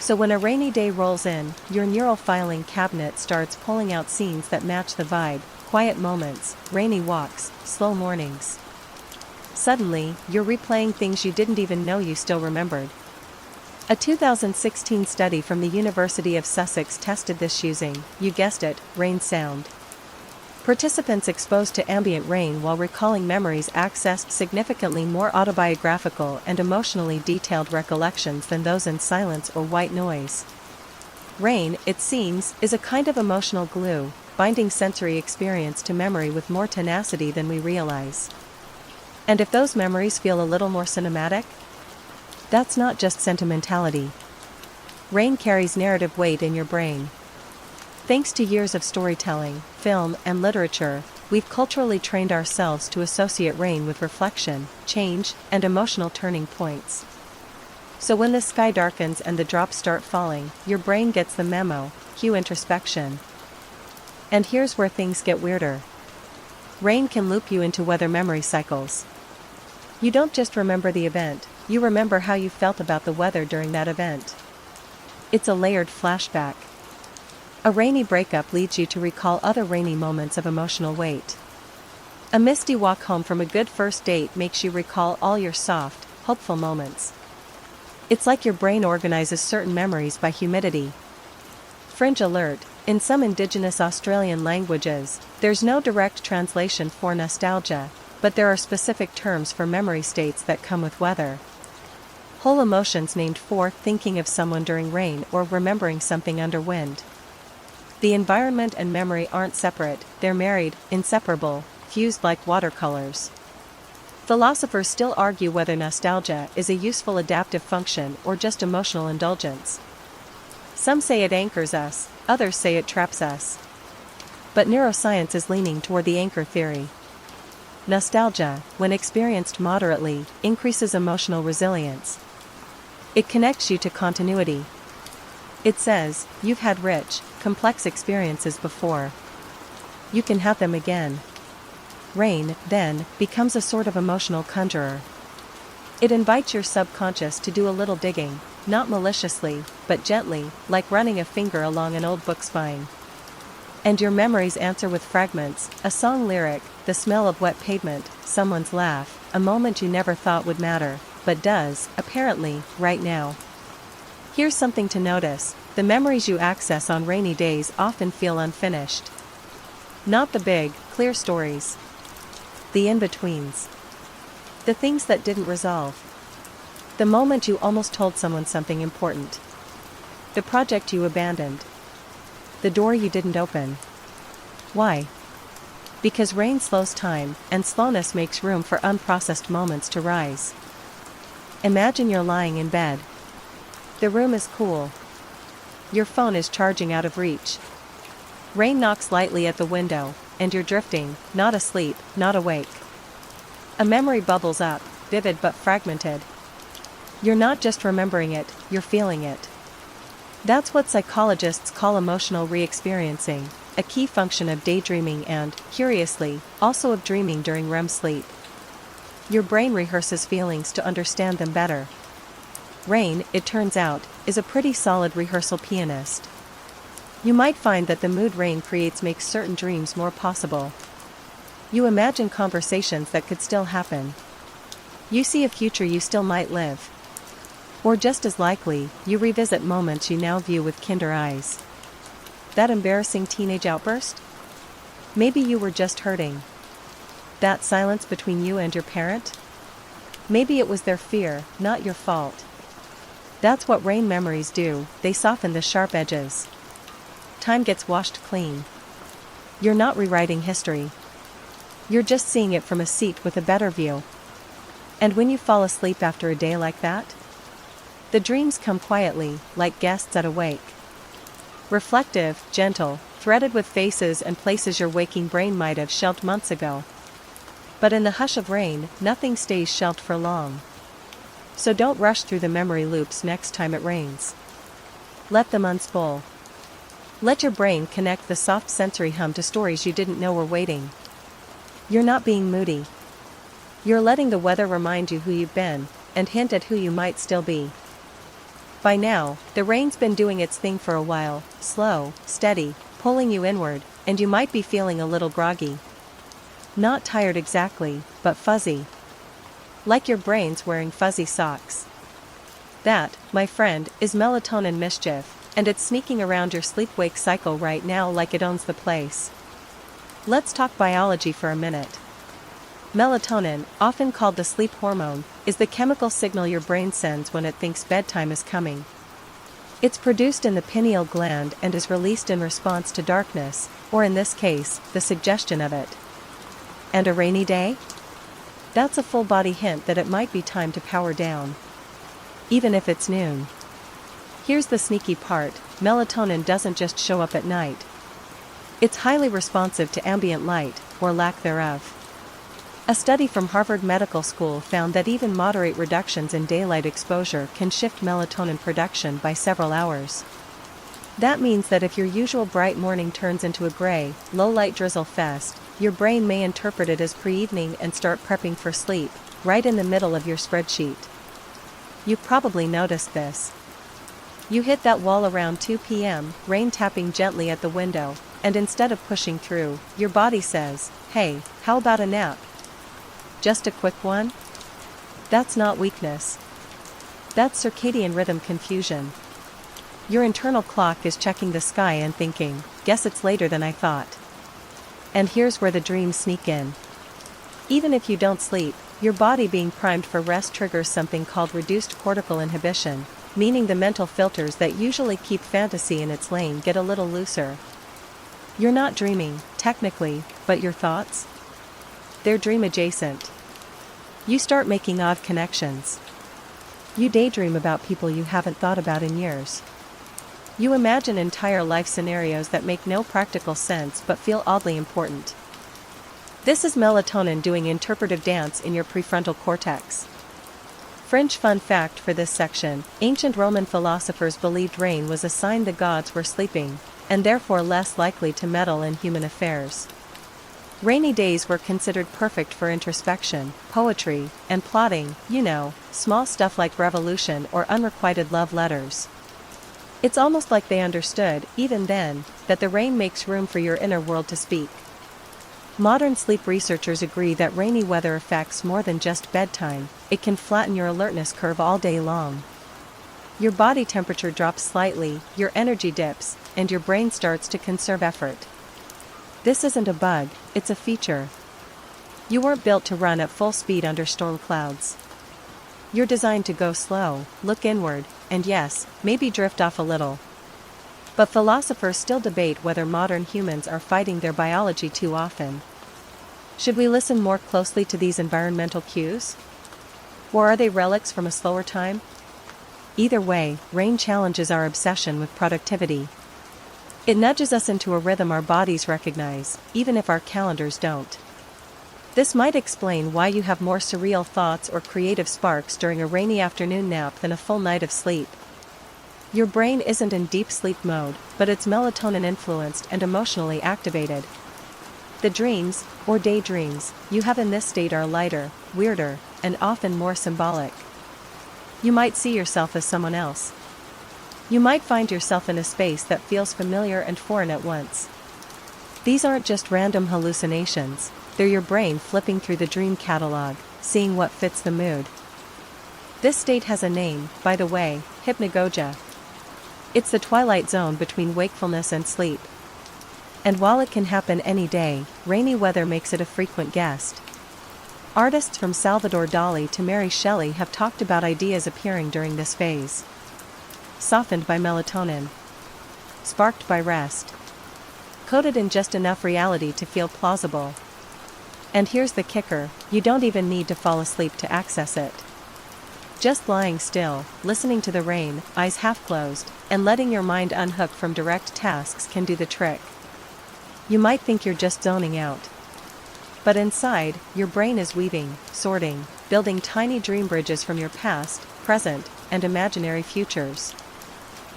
A: So when a rainy day rolls in, your neural filing cabinet starts pulling out scenes that match the vibe: quiet moments, rainy walks, slow mornings. Suddenly, you're replaying things you didn't even know you still remembered. A 2016 study from the University of Sussex tested this using, you guessed it, rain sound. Participants exposed to ambient rain while recalling memories accessed significantly more autobiographical and emotionally detailed recollections than those in silence or white noise. Rain, it seems, is a kind of emotional glue, binding sensory experience to memory with more tenacity than we realize. And if those memories feel a little more cinematic? That's not just sentimentality. Rain carries narrative weight in your brain. Thanks to years of storytelling, film, and literature, we've culturally trained ourselves to associate rain with reflection, change, and emotional turning points. So when the sky darkens and the drops start falling, your brain gets the memo, cue introspection. And here's where things get weirder. Rain can loop you into weather memory cycles. You don't just remember the event, you remember how you felt about the weather during that event. It's a layered flashback. A rainy breakup leads you to recall other rainy moments of emotional weight. A misty walk home from a good first date makes you recall all your soft, hopeful moments. It's like your brain organizes certain memories by humidity. Fringe alert, in some indigenous Australian languages, there's no direct translation for nostalgia, but there are specific terms for memory states that come with weather. Whole emotions named for thinking of someone during rain or remembering something under wind. The environment and memory aren't separate, they're married, inseparable, fused like watercolors. Philosophers still argue whether nostalgia is a useful adaptive function or just emotional indulgence. Some say it anchors us, others say it traps us. But neuroscience is leaning toward the anchor theory. Nostalgia, when experienced moderately, increases emotional resilience. It connects you to continuity. It says, you've had rich, complex experiences before. You can have them again. Rain, then, becomes a sort of emotional conjurer. It invites your subconscious to do a little digging, not maliciously, but gently, like running a finger along an old book spine. And your memories answer with fragments, a song lyric, the smell of wet pavement, someone's laugh, a moment you never thought would matter, but does, apparently, right now. Here's something to notice, the memories you access on rainy days often feel unfinished. Not the big, clear stories. The in-betweens. The things that didn't resolve. The moment you almost told someone something important. The project you abandoned. The door you didn't open. Why? Because rain slows time, and slowness makes room for unprocessed moments to rise. Imagine you're lying in bed. The room is cool. Your phone is charging out of reach. Rain knocks lightly at the window, and you're drifting, not asleep, not awake. A memory bubbles up, vivid but fragmented. You're not just remembering it, you're feeling it. That's what psychologists call emotional re-experiencing, a key function of daydreaming and, curiously, also of dreaming during REM sleep. Your brain rehearses feelings to understand them better. Rain, it turns out, is a pretty solid rehearsal pianist. You might find that the mood rain creates makes certain dreams more possible. You imagine conversations that could still happen. You see a future you still might live. Or just as likely, you revisit moments you now view with kinder eyes. That embarrassing teenage outburst? Maybe you were just hurting. That silence between you and your parent? Maybe it was their fear, not your fault. That's what rain memories do, they soften the sharp edges. Time gets washed clean. You're not rewriting history. You're just seeing it from a seat with a better view. And when you fall asleep after a day like that? The dreams come quietly, like guests at a wake. Reflective, gentle, threaded with faces and places your waking brain might have shelved months ago. But in the hush of rain, nothing stays shelved for long. So don't rush through the memory loops next time it rains. Let them unspool. Let your brain connect the soft sensory hum to stories you didn't know were waiting. You're not being moody. You're letting the weather remind you who you've been, and hint at who you might still be. By now, the rain's been doing its thing for a while, slow, steady, pulling you inward, and you might be feeling a little groggy. Not tired exactly, but fuzzy. Like your brain's wearing fuzzy socks. That, my friend, is melatonin mischief, and it's sneaking around your sleep-wake cycle right now like it owns the place. Let's talk biology for a minute. Melatonin, often called the sleep hormone, is the chemical signal your brain sends when it thinks bedtime is coming. It's produced in the pineal gland and is released in response to darkness, or in this case, the suggestion of it. And a rainy day? That's a full-body hint that it might be time to power down. Even if it's noon. Here's the sneaky part, melatonin doesn't just show up at night. It's highly responsive to ambient light, or lack thereof. A study from Harvard Medical School found that even moderate reductions in daylight exposure can shift melatonin production by several hours. That means that if your usual bright morning turns into a gray, low-light drizzle fest, your brain may interpret it as pre-evening and start prepping for sleep, right in the middle of your spreadsheet. You've probably noticed this. You hit that wall around 2 p.m., rain tapping gently at the window, and instead of pushing through, your body says, "Hey, how about a nap? Just a quick one?" That's not weakness. That's circadian rhythm confusion. Your internal clock is checking the sky and thinking, "Guess it's later than I thought." And here's where the dreams sneak in. Even if you don't sleep, your body being primed for rest triggers something called reduced cortical inhibition, meaning the mental filters that usually keep fantasy in its lane get a little looser. You're not dreaming, technically, but your thoughts? They're dream adjacent. You start making odd connections. You daydream about people you haven't thought about in years. You imagine entire life scenarios that make no practical sense but feel oddly important. This is melatonin doing interpretive dance in your prefrontal cortex. Fringe fun fact for this section: ancient Roman philosophers believed rain was a sign the gods were sleeping, and therefore less likely to meddle in human affairs. Rainy days were considered perfect for introspection, poetry, and plotting, small stuff like revolution or unrequited love letters. It's almost like they understood, even then, that the rain makes room for your inner world to speak. Modern sleep researchers agree that rainy weather affects more than just bedtime. It can flatten your alertness curve all day long. Your body temperature drops slightly, your energy dips, and your brain starts to conserve effort. This isn't a bug, it's a feature. You weren't built to run at full speed under storm clouds. You're designed to go slow, look inward, and yes, maybe drift off a little. But philosophers still debate whether modern humans are fighting their biology too often. Should we listen more closely to these environmental cues? Or are they relics from a slower time? Either way, rain challenges our obsession with productivity. It nudges us into a rhythm our bodies recognize, even if our calendars don't. This might explain why you have more surreal thoughts or creative sparks during a rainy afternoon nap than a full night of sleep. Your brain isn't in deep sleep mode, but it's melatonin influenced and emotionally activated. The dreams, or daydreams, you have in this state are lighter, weirder, and often more symbolic. You might see yourself as someone else. You might find yourself in a space that feels familiar and foreign at once. These aren't just random hallucinations, they're your brain flipping through the dream catalog, seeing what fits the mood. This state has a name, by the way, hypnagogia. It's the twilight zone between wakefulness and sleep. And while it can happen any day, rainy weather makes it a frequent guest. Artists from Salvador Dali to Mary Shelley have talked about ideas appearing during this phase. Softened by melatonin. Sparked by rest. Coated in just enough reality to feel plausible. And here's the kicker, you don't even need to fall asleep to access it. Just lying still, listening to the rain, eyes half closed, and letting your mind unhook from direct tasks can do the trick. You might think you're just zoning out. But inside, your brain is weaving, sorting, building tiny dream bridges from your past, present, and imaginary futures.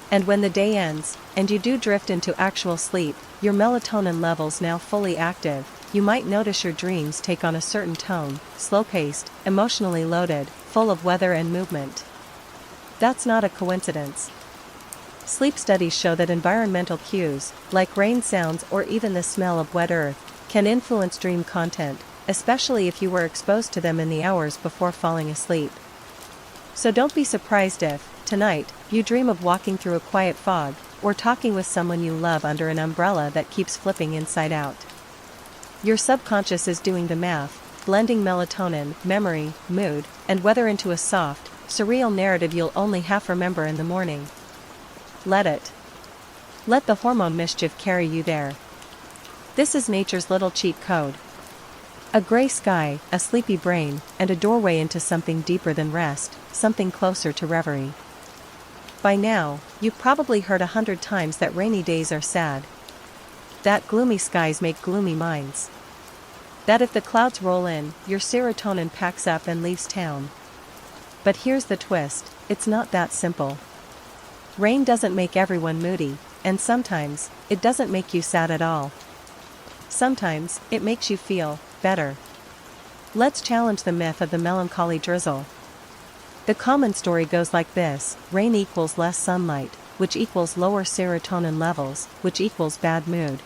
A: And when the day ends, and you do drift into actual sleep, your melatonin levels now fully active, you might notice your dreams take on a certain tone, slow-paced, emotionally loaded, full of weather and movement. That's not a coincidence. Sleep studies show that environmental cues, like rain sounds or even the smell of wet earth, can influence dream content, especially if you were exposed to them in the hours before falling asleep. So don't be surprised if, tonight, you dream of walking through a quiet fog, or talking with someone you love under an umbrella that keeps flipping inside out. Your subconscious is doing the math, blending melatonin, memory, mood, and weather into a soft, surreal narrative you'll only half remember in the morning. Let it. Let the hormone mischief carry you there. This is nature's little cheat code. A gray sky, a sleepy brain, and a doorway into something deeper than rest, something closer to reverie. By now, you've probably heard 100 times that rainy days are sad. That gloomy skies make gloomy minds. That if the clouds roll in, your serotonin packs up and leaves town. But here's the twist, it's not that simple. Rain doesn't make everyone moody, and sometimes, it doesn't make you sad at all. Sometimes, it makes you feel better. Let's challenge the myth of the melancholy drizzle. The common story goes like this: rain equals less sunlight, which equals lower serotonin levels, which equals bad mood.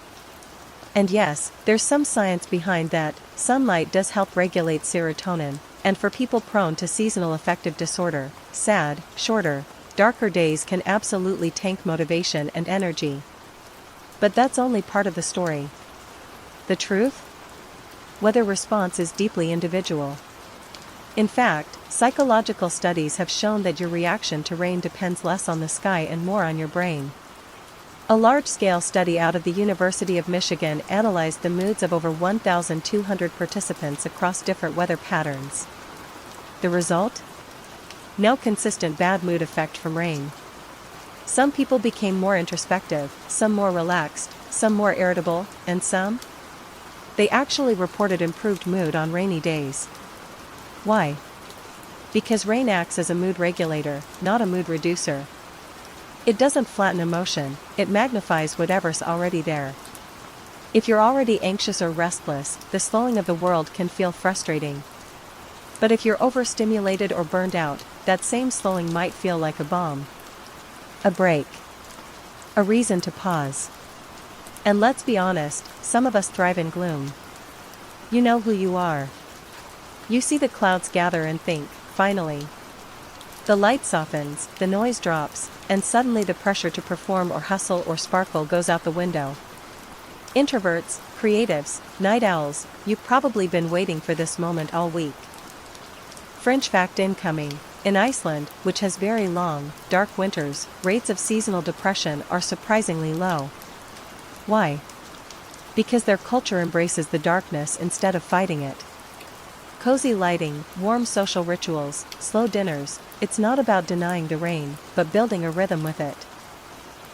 A: And yes, there's some science behind that. Sunlight does help regulate serotonin, and for people prone to seasonal affective disorder, sad, shorter, darker days can absolutely tank motivation and energy. But that's only part of the story. The truth? Weather response is deeply individual. In fact, psychological studies have shown that your reaction to rain depends less on the sky and more on your brain. A large-scale study out of the University of Michigan analyzed the moods of over 1,200 participants across different weather patterns. The result? No consistent bad mood effect from rain. Some people became more introspective, some more relaxed, some more irritable, and some? They actually reported improved mood on rainy days. Why? Because rain acts as a mood regulator, not a mood reducer. It doesn't flatten emotion, it magnifies whatever's already there. If you're already anxious or restless, the slowing of the world can feel frustrating. But if you're overstimulated or burned out, that same slowing might feel like a balm. A break. A reason to pause. And let's be honest, some of us thrive in gloom. You know who you are. You see the clouds gather and think, finally. The light softens, the noise drops, and suddenly the pressure to perform or hustle or sparkle goes out the window. Introverts, creatives, night owls, you've probably been waiting for this moment all week. Fringe fact incoming: in Iceland, which has very long, dark winters, rates of seasonal depression are surprisingly low. Why? Because their culture embraces the darkness instead of fighting it. Cozy lighting, warm social rituals, slow dinners, it's not about denying the rain, but building a rhythm with it.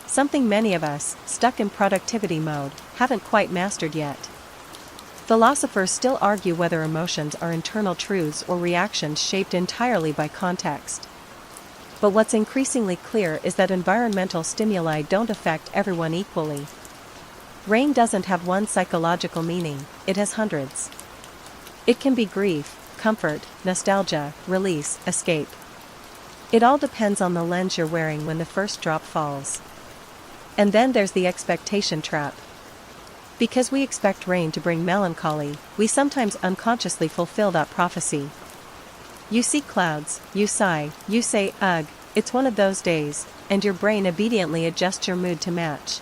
A: Something many of us, stuck in productivity mode, haven't quite mastered yet. Philosophers still argue whether emotions are internal truths or reactions shaped entirely by context. But what's increasingly clear is that environmental stimuli don't affect everyone equally. Rain doesn't have one psychological meaning, it has hundreds. It can be grief, comfort, nostalgia, release, escape. It all depends on the lens you're wearing when the first drop falls. And then there's the expectation trap. Because we expect rain to bring melancholy, we sometimes unconsciously fulfill that prophecy. You see clouds, you sigh, you say, "Ugh, it's one of those days," and your brain obediently adjusts your mood to match.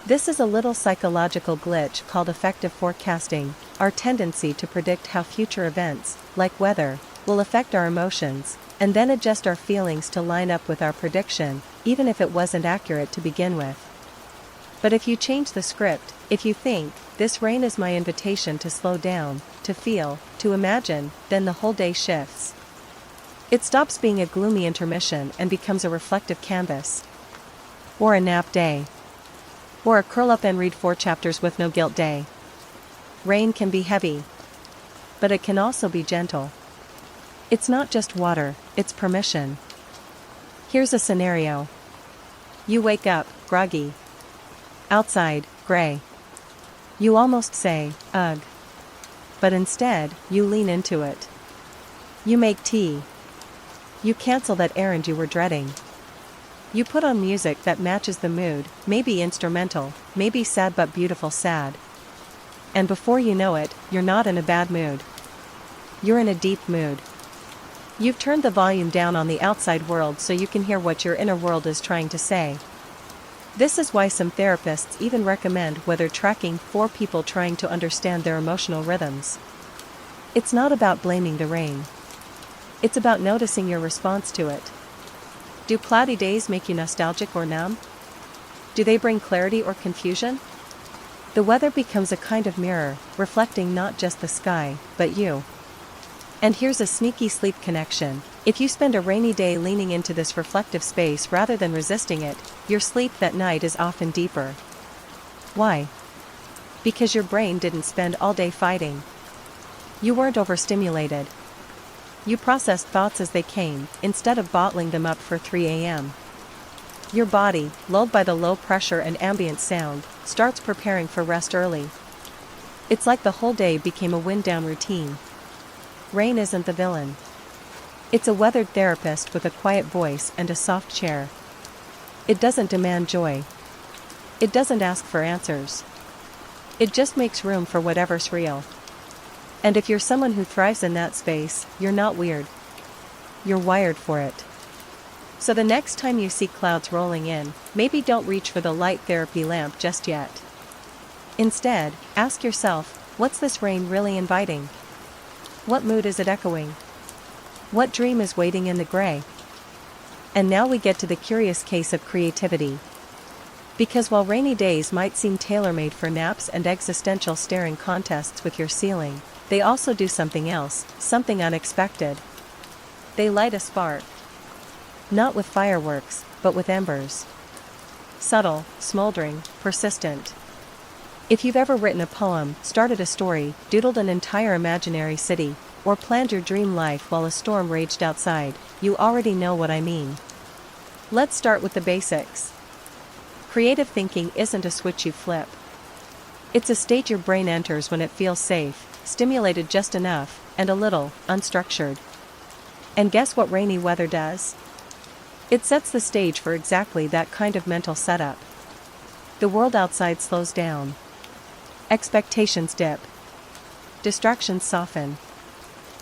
A: This is a little psychological glitch called affective forecasting, our tendency to predict how future events, like weather, will affect our emotions, and then adjust our feelings to line up with our prediction, even if it wasn't accurate to begin with. But if you change the script, if you think, "This rain is my invitation to slow down, to feel, to imagine," then the whole day shifts. It stops being a gloomy intermission and becomes a reflective canvas. Or a nap day. Or a curl up and read 4 chapters with no guilt day. Rain can be heavy. But it can also be gentle. It's not just water, it's permission. Here's a scenario. You wake up, groggy. Outside, gray. You almost say, "Ugh." But instead, you lean into it. You make tea. You cancel that errand you were dreading. You put on music that matches the mood, maybe instrumental, maybe sad but beautiful sad. And before you know it, you're not in a bad mood. You're in a deep mood. You've turned the volume down on the outside world so you can hear what your inner world is trying to say. This is why some therapists even recommend weather tracking for people trying to understand their emotional rhythms. It's not about blaming the rain. It's about noticing your response to it. Do cloudy days make you nostalgic or numb? Do they bring clarity or confusion? The weather becomes a kind of mirror, reflecting not just the sky, but you. And here's a sneaky sleep connection. If you spend a rainy day leaning into this reflective space rather than resisting it, your sleep that night is often deeper. Why? Because your brain didn't spend all day fighting. You weren't overstimulated. You processed thoughts as they came, instead of bottling them up for 3 a.m. Your body, lulled by the low pressure and ambient sound, starts preparing for rest early. It's like the whole day became a wind-down routine. Rain isn't the villain. It's a weathered therapist with a quiet voice and a soft chair. It doesn't demand joy. It doesn't ask for answers. It just makes room for whatever's real. And if you're someone who thrives in that space, you're not weird. You're wired for it. So the next time you see clouds rolling in, maybe don't reach for the light therapy lamp just yet. Instead, ask yourself, what's this rain really inviting? What mood is it echoing? What dream is waiting in the gray? And now we get to the curious case of creativity. Because while rainy days might seem tailor-made for naps and existential staring contests with your ceiling, they also do something else, something unexpected. They light a spark. Not with fireworks, but with embers. Subtle, smoldering, persistent. If you've ever written a poem, started a story, doodled an entire imaginary city, or planned your dream life while a storm raged outside, you already know what I mean. Let's start with the basics. Creative thinking isn't a switch you flip. It's a state your brain enters when it feels safe, stimulated just enough, and a little unstructured. And guess what rainy weather does? It sets the stage for exactly that kind of mental setup. The world outside slows down. Expectations dip. Distractions soften.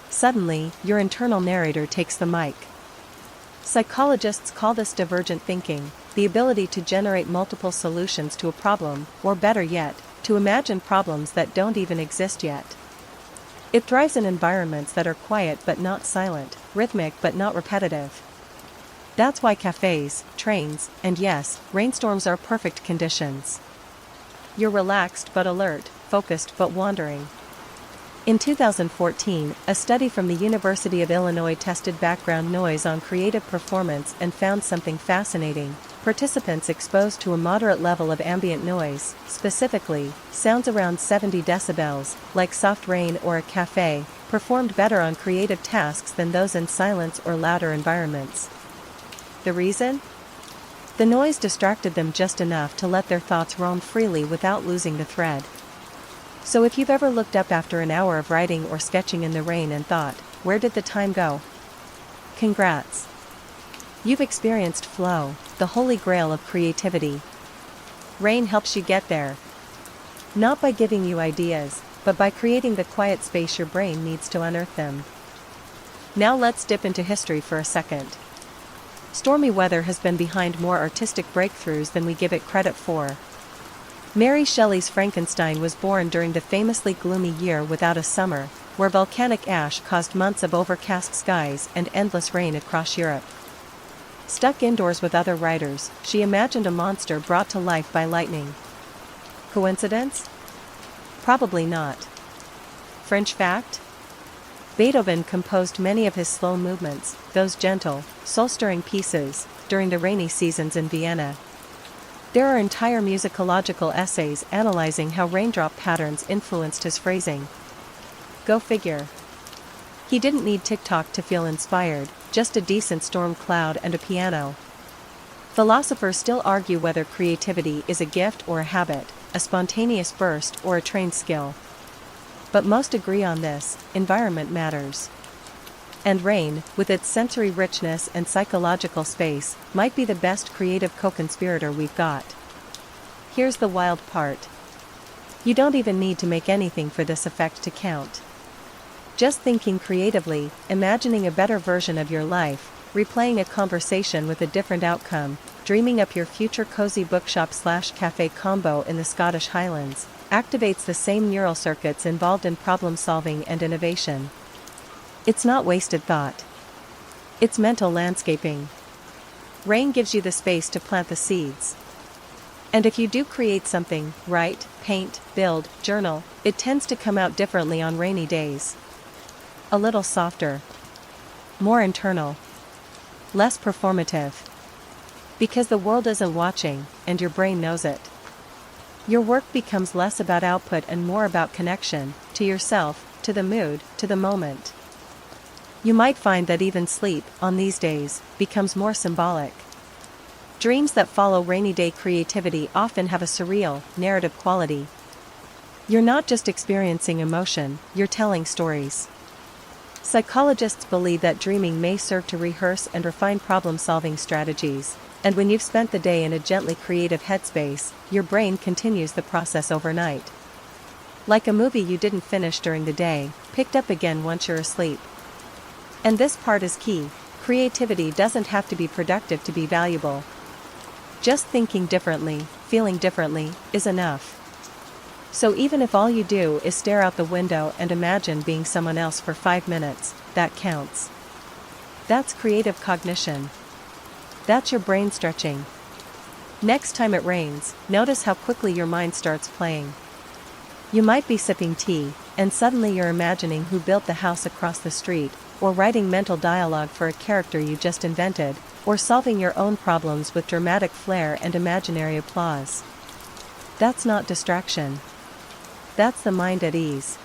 A: Suddenly, your internal narrator takes the mic. Psychologists call this divergent thinking, the ability to generate multiple solutions to a problem, or better yet, to imagine problems that don't even exist yet. It thrives in environments that are quiet but not silent, rhythmic but not repetitive. That's why cafes, trains, and yes, rainstorms are perfect conditions. You're relaxed but alert, focused but wandering. In 2014, a study from the University of Illinois tested background noise on creative performance and found something fascinating. Participants exposed to a moderate level of ambient noise, specifically, sounds around 70 decibels, like soft rain or a cafe, performed better on creative tasks than those in silence or louder environments. The reason? The noise distracted them just enough to let their thoughts roam freely without losing the thread. So if you've ever looked up after an hour of writing or sketching in the rain and thought, where did the time go? Congrats! You've experienced flow, the holy grail of creativity. Rain helps you get there. Not by giving you ideas, but by creating the quiet space your brain needs to unearth them. Now let's dip into history for a second. Stormy weather has been behind more artistic breakthroughs than we give it credit for. Mary Shelley's Frankenstein was born during the famously gloomy year without a summer, where volcanic ash caused months of overcast skies and endless rain across Europe. Stuck indoors with other writers, she imagined a monster brought to life by lightning. Coincidence? Probably not. French fact? Beethoven composed many of his slow movements, those gentle, soul-stirring pieces, during the rainy seasons in Vienna. There are entire musicological essays analyzing how raindrop patterns influenced his phrasing. Go figure. He didn't need TikTok to feel inspired, just a decent storm cloud and a piano. Philosophers still argue whether creativity is a gift or a habit, a spontaneous burst or a trained skill. But most agree on this: environment matters. And rain, with its sensory richness and psychological space, might be the best creative co-conspirator we've got. Here's the wild part. You don't even need to make anything for this effect to count. Just thinking creatively, imagining a better version of your life, replaying a conversation with a different outcome, dreaming up your future cozy bookshop/cafe combo in the Scottish Highlands, activates the same neural circuits involved in problem solving and innovation. It's not wasted thought. It's mental landscaping. Rain gives you the space to plant the seeds. And if you do create something, write, paint, build, journal, it tends to come out differently on rainy days. A little softer. More internal. Less performative. Because the world isn't watching, and your brain knows it. Your work becomes less about output and more about connection, to yourself, to the mood, to the moment. You might find that even sleep, on these days, becomes more symbolic. Dreams that follow rainy day creativity often have a surreal, narrative quality. You're not just experiencing emotion, you're telling stories. Psychologists believe that dreaming may serve to rehearse and refine problem-solving strategies, and when you've spent the day in a gently creative headspace, your brain continues the process overnight. Like a movie you didn't finish during the day, picked up again once you're asleep. And this part is key: creativity doesn't have to be productive to be valuable. Just thinking differently, feeling differently, is enough. So even if all you do is stare out the window and imagine being someone else for 5 minutes, that counts. That's creative cognition. That's your brain stretching. Next time it rains, notice how quickly your mind starts playing. You might be sipping tea, and suddenly you're imagining who built the house across the street, or writing mental dialogue for a character you just invented, or solving your own problems with dramatic flair and imaginary applause. That's not distraction. That's the mind at ease.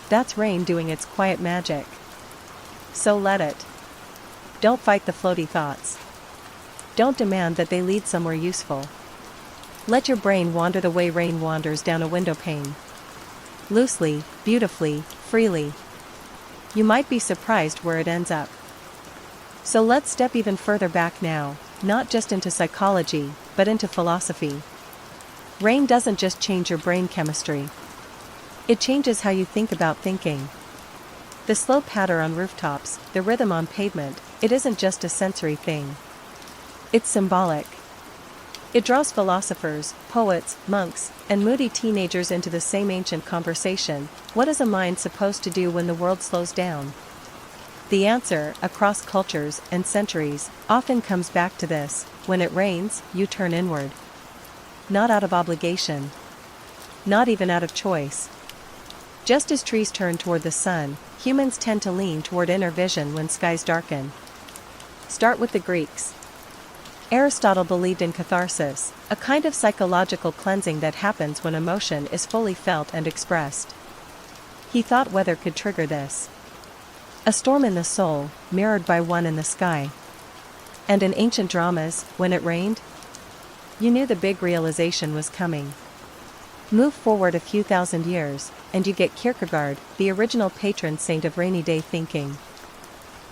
A: That's rain doing its quiet magic. So let it. Don't fight the floaty thoughts. Don't demand that they lead somewhere useful. Let your brain wander the way rain wanders down a window pane. Loosely, beautifully, freely. You might be surprised where it ends up. So let's step even further back now, not just into psychology, but into philosophy. Rain doesn't just change your brain chemistry. It changes how you think about thinking. The slow patter on rooftops, the rhythm on pavement, it isn't just a sensory thing. It's symbolic. It draws philosophers, poets, monks, and moody teenagers into the same ancient conversation: what is a mind supposed to do when the world slows down? The answer, across cultures and centuries, often comes back to this: when it rains, you turn inward. Not out of obligation. Not even out of choice. Just as trees turn toward the sun, humans tend to lean toward inner vision when skies darken. Start with the Greeks. Aristotle believed in catharsis, a kind of psychological cleansing that happens when emotion is fully felt and expressed. He thought weather could trigger this. A storm in the soul, mirrored by one in the sky. And in ancient dramas, when it rained, you knew the big realization was coming. Move forward a few thousand years, and you get Kierkegaard, the original patron saint of rainy day thinking.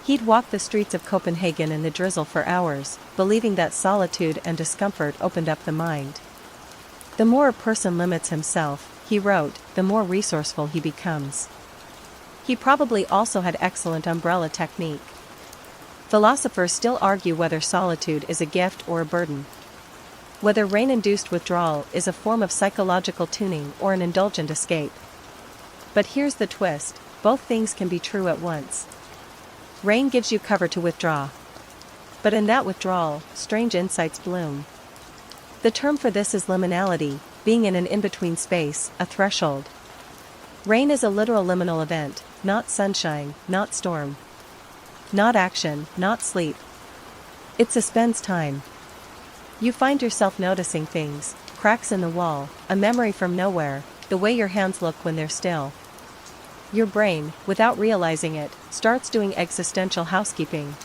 A: He'd walk the streets of Copenhagen in the drizzle for hours, believing that solitude and discomfort opened up the mind. The more a person limits himself, he wrote, the more resourceful he becomes. He probably also had excellent umbrella technique. Philosophers still argue whether solitude is a gift or a burden. Whether rain-induced withdrawal is a form of psychological tuning or an indulgent escape. But here's the twist: both things can be true at once. Rain gives you cover to withdraw. But in that withdrawal, strange insights bloom. The term for this is liminality, being in an in-between space, a threshold. Rain is a literal liminal event, not sunshine, not storm. Not action, not sleep. It suspends time. You find yourself noticing things: cracks in the wall, a memory from nowhere, the way your hands look when they're still. Your brain, without realizing it, starts doing existential housekeeping.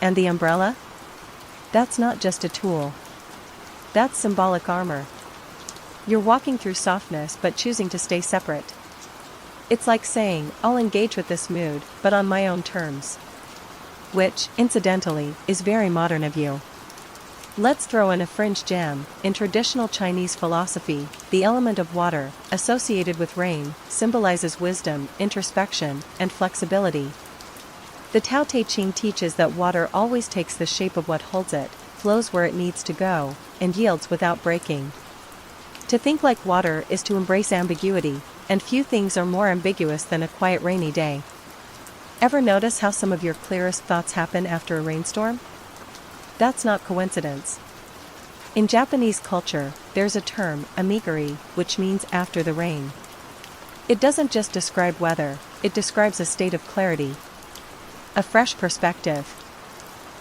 A: And the umbrella? That's not just a tool. That's symbolic armor. You're walking through softness but choosing to stay separate. It's like saying, I'll engage with this mood, but on my own terms. Which, incidentally, is very modern of you. Let's throw in a fringe gem. In traditional Chinese philosophy, the element of water, associated with rain, symbolizes wisdom, introspection, and flexibility. The Tao Te Ching teaches that water always takes the shape of what holds it, flows where it needs to go, and yields without breaking. To think like water is to embrace ambiguity, and few things are more ambiguous than a quiet rainy day. Ever notice how some of your clearest thoughts happen after a rainstorm? That's not coincidence. In Japanese culture, there's a term, amiguri, which means after the rain. It doesn't just describe weather, it describes a state of clarity. A fresh perspective.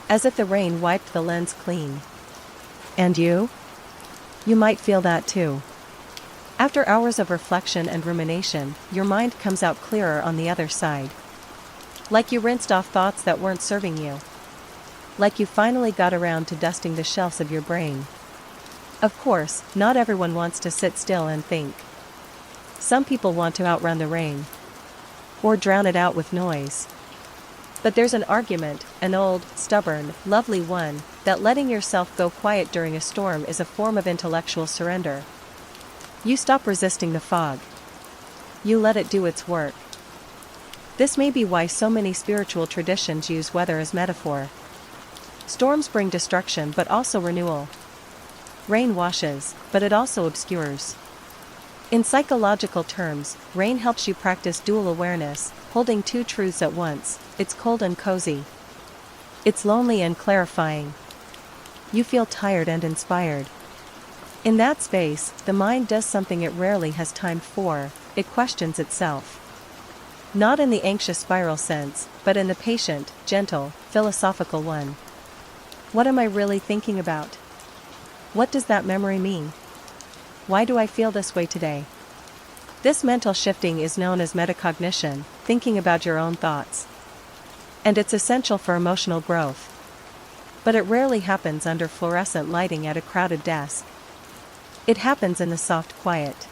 A: As if the rain wiped the lens clean. And you? You might feel that too. After hours of reflection and rumination, your mind comes out clearer on the other side. Like you rinsed off thoughts that weren't serving you. Like you finally got around to dusting the shelves of your brain. Of course, not everyone wants to sit still and think. Some people want to outrun the rain. Or drown it out with noise. But there's an argument, an old, stubborn, lovely one, that letting yourself go quiet during a storm is a form of intellectual surrender. You stop resisting the fog. You let it do its work. This may be why so many spiritual traditions use weather as metaphor. Storms bring destruction but also renewal. Rain washes, but it also obscures. In psychological terms, rain helps you practice dual awareness, holding two truths at once. It's cold and cozy. It's lonely and clarifying. You feel tired and inspired. In that space, the mind does something it rarely has time for, it questions itself. Not in the anxious spiral sense, but in the patient, gentle, philosophical one. What am I really thinking about? What does that memory mean? Why do I feel this way today? This mental shifting is known as metacognition, thinking about your own thoughts. And it's essential for emotional growth. But it rarely happens under fluorescent lighting at a crowded desk. It happens in the soft quiet.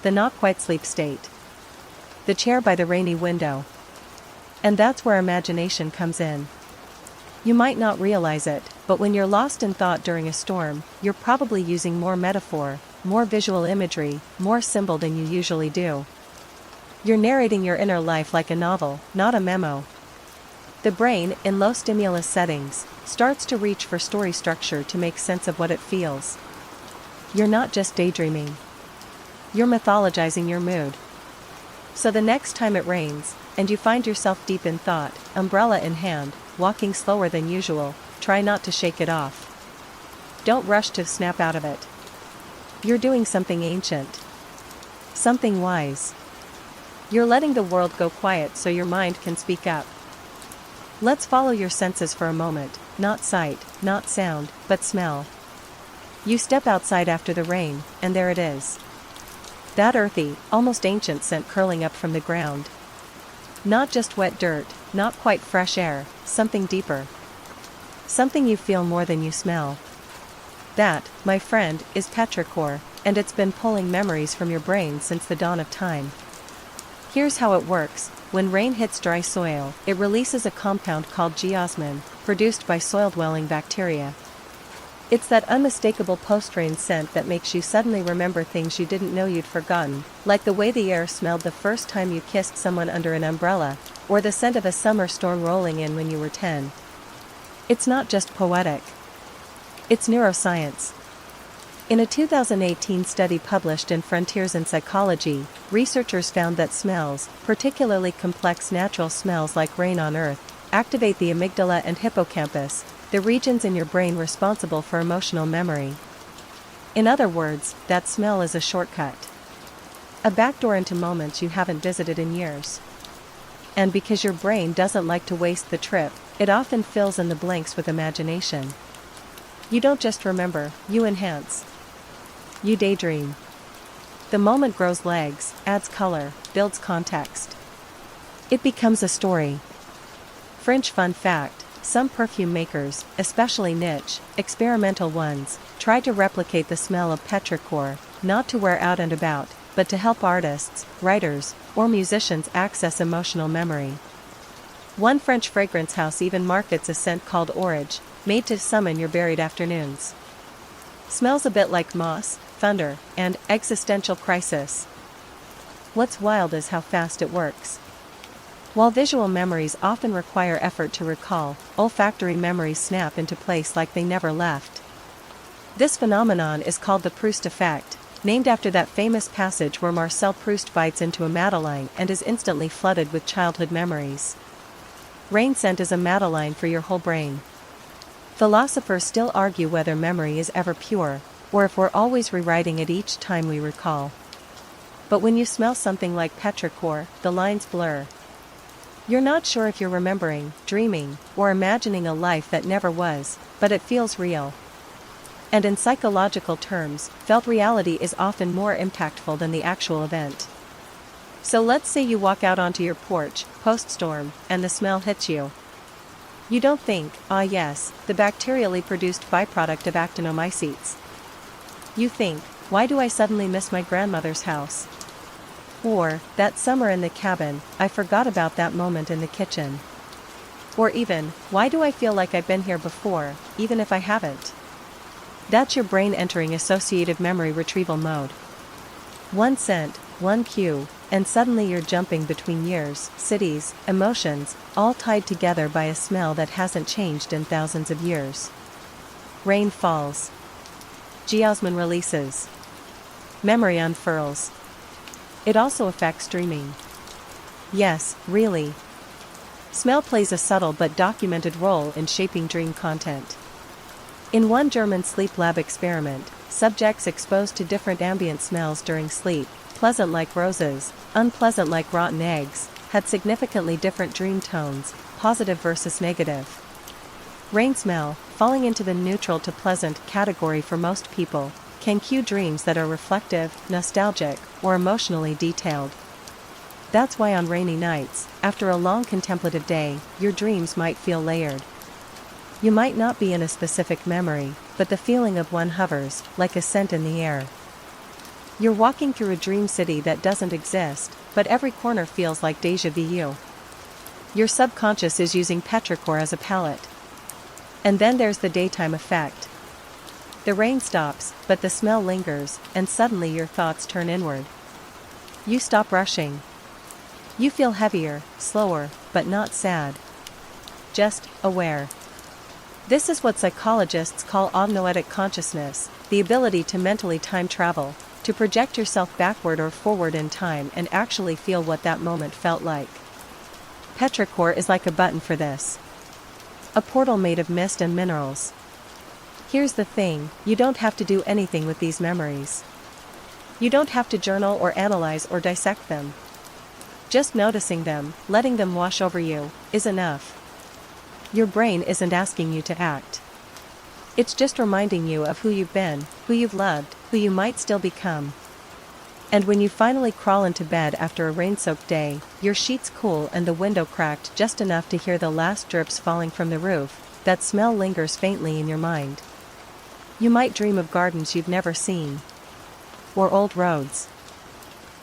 A: The not quite sleep state. The chair by the rainy window. And that's where imagination comes in. You might not realize it, but when you're lost in thought during a storm, you're probably using more metaphor, more visual imagery, more symbol than you usually do. You're narrating your inner life like a novel, not a memo. The brain, in low stimulus settings, starts to reach for story structure to make sense of what it feels. You're not just daydreaming. You're mythologizing your mood. So the next time it rains, and you find yourself deep in thought, umbrella in hand, walking slower than usual, try not to shake it off. Don't rush to snap out of it. You're doing something ancient. Something wise. You're letting the world go quiet so your mind can speak up. Let's follow your senses for a moment, not sight, not sound, but smell. You step outside after the rain, and there it is. That earthy, almost ancient scent curling up from the ground. Not just wet dirt, not quite fresh air, something deeper. Something you feel more than you smell. That, my friend, is petrichor, and it's been pulling memories from your brain since the dawn of time. Here's how it works. When rain hits dry soil, it releases a compound called geosmin, produced by soil-dwelling bacteria. It's that unmistakable post-rain scent that makes you suddenly remember things you didn't know you'd forgotten, like the way the air smelled the first time you kissed someone under an umbrella, or the scent of a summer storm rolling in when you were 10. It's not just poetic. It's neuroscience. In a 2018 study published in Frontiers in Psychology, researchers found that smells, particularly complex natural smells like rain on earth, activate the amygdala and hippocampus, the regions in your brain responsible for emotional memory. In other words, that smell is a shortcut. A backdoor into moments you haven't visited in years. And because your brain doesn't like to waste the trip, it often fills in the blanks with imagination. You don't just remember, you enhance. You daydream. The moment grows legs, adds color, builds context. It becomes a story. Fringe fun fact: some perfume makers, especially niche, experimental ones, try to replicate the smell of petrichor, not to wear out and about, but to help artists, writers, or musicians access emotional memory. One French fragrance house even markets a scent called orage, made to summon your buried afternoons. Smells a bit like moss, thunder, and existential crisis. What's wild is how fast it works. While visual memories often require effort to recall, olfactory memories snap into place like they never left. This phenomenon is called the Proust effect, named after that famous passage where Marcel Proust bites into a madeleine and is instantly flooded with childhood memories. Rain scent is a madeleine for your whole brain. Philosophers still argue whether memory is ever pure, or if we're always rewriting it each time we recall. But when you smell something like petrichor, the lines blur. You're not sure if you're remembering, dreaming, or imagining a life that never was, but it feels real. And in psychological terms, felt reality is often more impactful than the actual event. So let's say you walk out onto your porch, post-storm, and the smell hits you. You don't think, ah yes, the bacterially produced byproduct of actinomycetes. You think, why do I suddenly miss my grandmother's house? Or, that summer in the cabin, I forgot about that moment in the kitchen. Or even, why do I feel like I've been here before, even if I haven't? That's your brain entering associative memory retrieval mode. One scent, one cue, and suddenly you're jumping between years, cities, emotions, all tied together by a smell that hasn't changed in thousands of years. Rain falls. Geosmin releases. Memory unfurls. It also affects dreaming. Yes, really. Smell plays a subtle but documented role in shaping dream content. In one German sleep lab experiment, subjects exposed to different ambient smells during sleep, pleasant like roses, unpleasant like rotten eggs, had significantly different dream tones, positive versus negative. Rain smell, falling into the neutral to pleasant category for most people, can cue dreams that are reflective, nostalgic, or emotionally detailed. That's why on rainy nights, after a long contemplative day, your dreams might feel layered. You might not be in a specific memory, but the feeling of one hovers, like a scent in the air. You're walking through a dream city that doesn't exist, but every corner feels like déjà vu. Your subconscious is using petrichor as a palette. And then there's the daytime effect. The rain stops, but the smell lingers, and suddenly your thoughts turn inward. You stop rushing. You feel heavier, slower, but not sad. Just aware. This is what psychologists call omnoetic consciousness, the ability to mentally time travel, to project yourself backward or forward in time and actually feel what that moment felt like. Petrichor is like a button for this. A portal made of mist and minerals. Here's the thing, you don't have to do anything with these memories. You don't have to journal or analyze or dissect them. Just noticing them, letting them wash over you, is enough. Your brain isn't asking you to act. It's just reminding you of who you've been, who you've loved, who you might still become. And when you finally crawl into bed after a rain-soaked day, your sheets cool and the window cracked just enough to hear the last drips falling from the roof, that smell lingers faintly in your mind. You might dream of gardens you've never seen. Or old roads.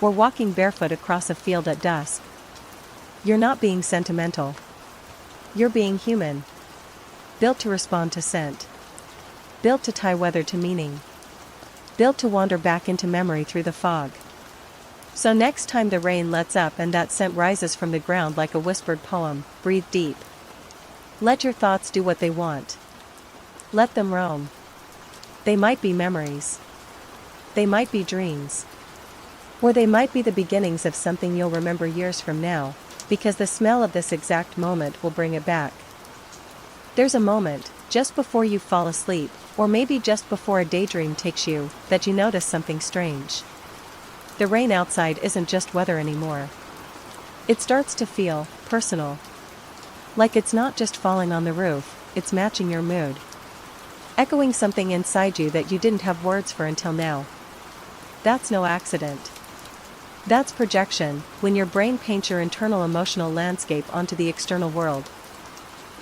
A: Or walking barefoot across a field at dusk. You're not being sentimental. You're being human. Built to respond to scent. Built to tie weather to meaning. Built to wander back into memory through the fog. So next time the rain lets up and that scent rises from the ground like a whispered poem, breathe deep. Let your thoughts do what they want. Let them roam. They might be memories. They might be dreams. Or they might be the beginnings of something you'll remember years from now, because the smell of this exact moment will bring it back. There's a moment, just before you fall asleep, or maybe just before a daydream takes you, that you notice something strange. The rain outside isn't just weather anymore. It starts to feel personal. Like it's not just falling on the roof, it's matching your mood. Echoing something inside you that you didn't have words for until now. That's no accident. That's projection, when your brain paints your internal emotional landscape onto the external world.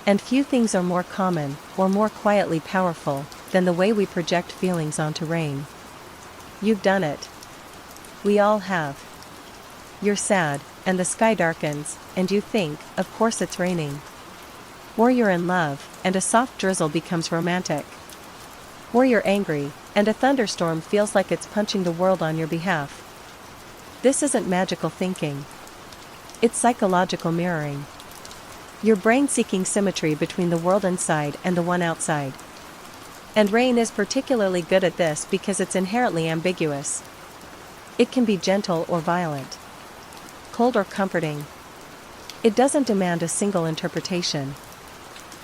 A: And few things are more common, or more quietly powerful, than the way we project feelings onto rain. You've done it. We all have. You're sad, and the sky darkens, and you think, of course it's raining. Or you're in love, and a soft drizzle becomes romantic. Or you're angry, and a thunderstorm feels like it's punching the world on your behalf. This isn't magical thinking. It's psychological mirroring. Your brain seeking symmetry between the world inside and the one outside. And rain is particularly good at this because it's inherently ambiguous. It can be gentle or violent, cold or comforting. It doesn't demand a single interpretation.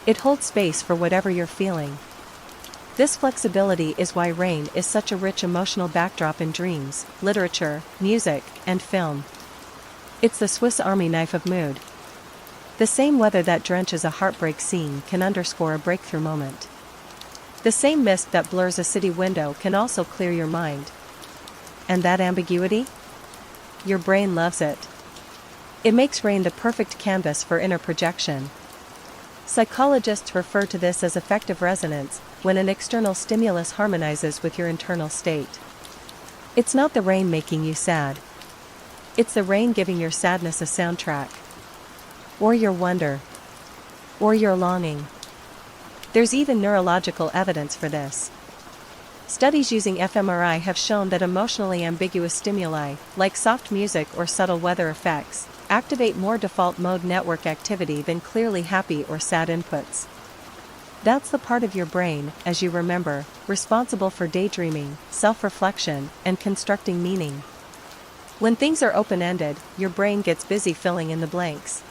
A: It holds space for whatever you're feeling. This flexibility is why rain is such a rich emotional backdrop in dreams, literature, music, and film. It's the Swiss Army knife of mood. The same weather that drenches a heartbreak scene can underscore a breakthrough moment. The same mist that blurs a city window can also clear your mind. And that ambiguity? Your brain loves it. It makes rain the perfect canvas for inner projection. Psychologists refer to this as affective resonance, when an external stimulus harmonizes with your internal state. It's not the rain making you sad. It's the rain giving your sadness a soundtrack. Or your wonder. Or your longing. There's even neurological evidence for this. Studies using fMRI have shown that emotionally ambiguous stimuli, like soft music or subtle weather effects, activate more default mode network activity than clearly happy or sad inputs. That's the part of your brain, as you remember, responsible for daydreaming, self-reflection, and constructing meaning. When things are open-ended, your brain gets busy filling in the blanks.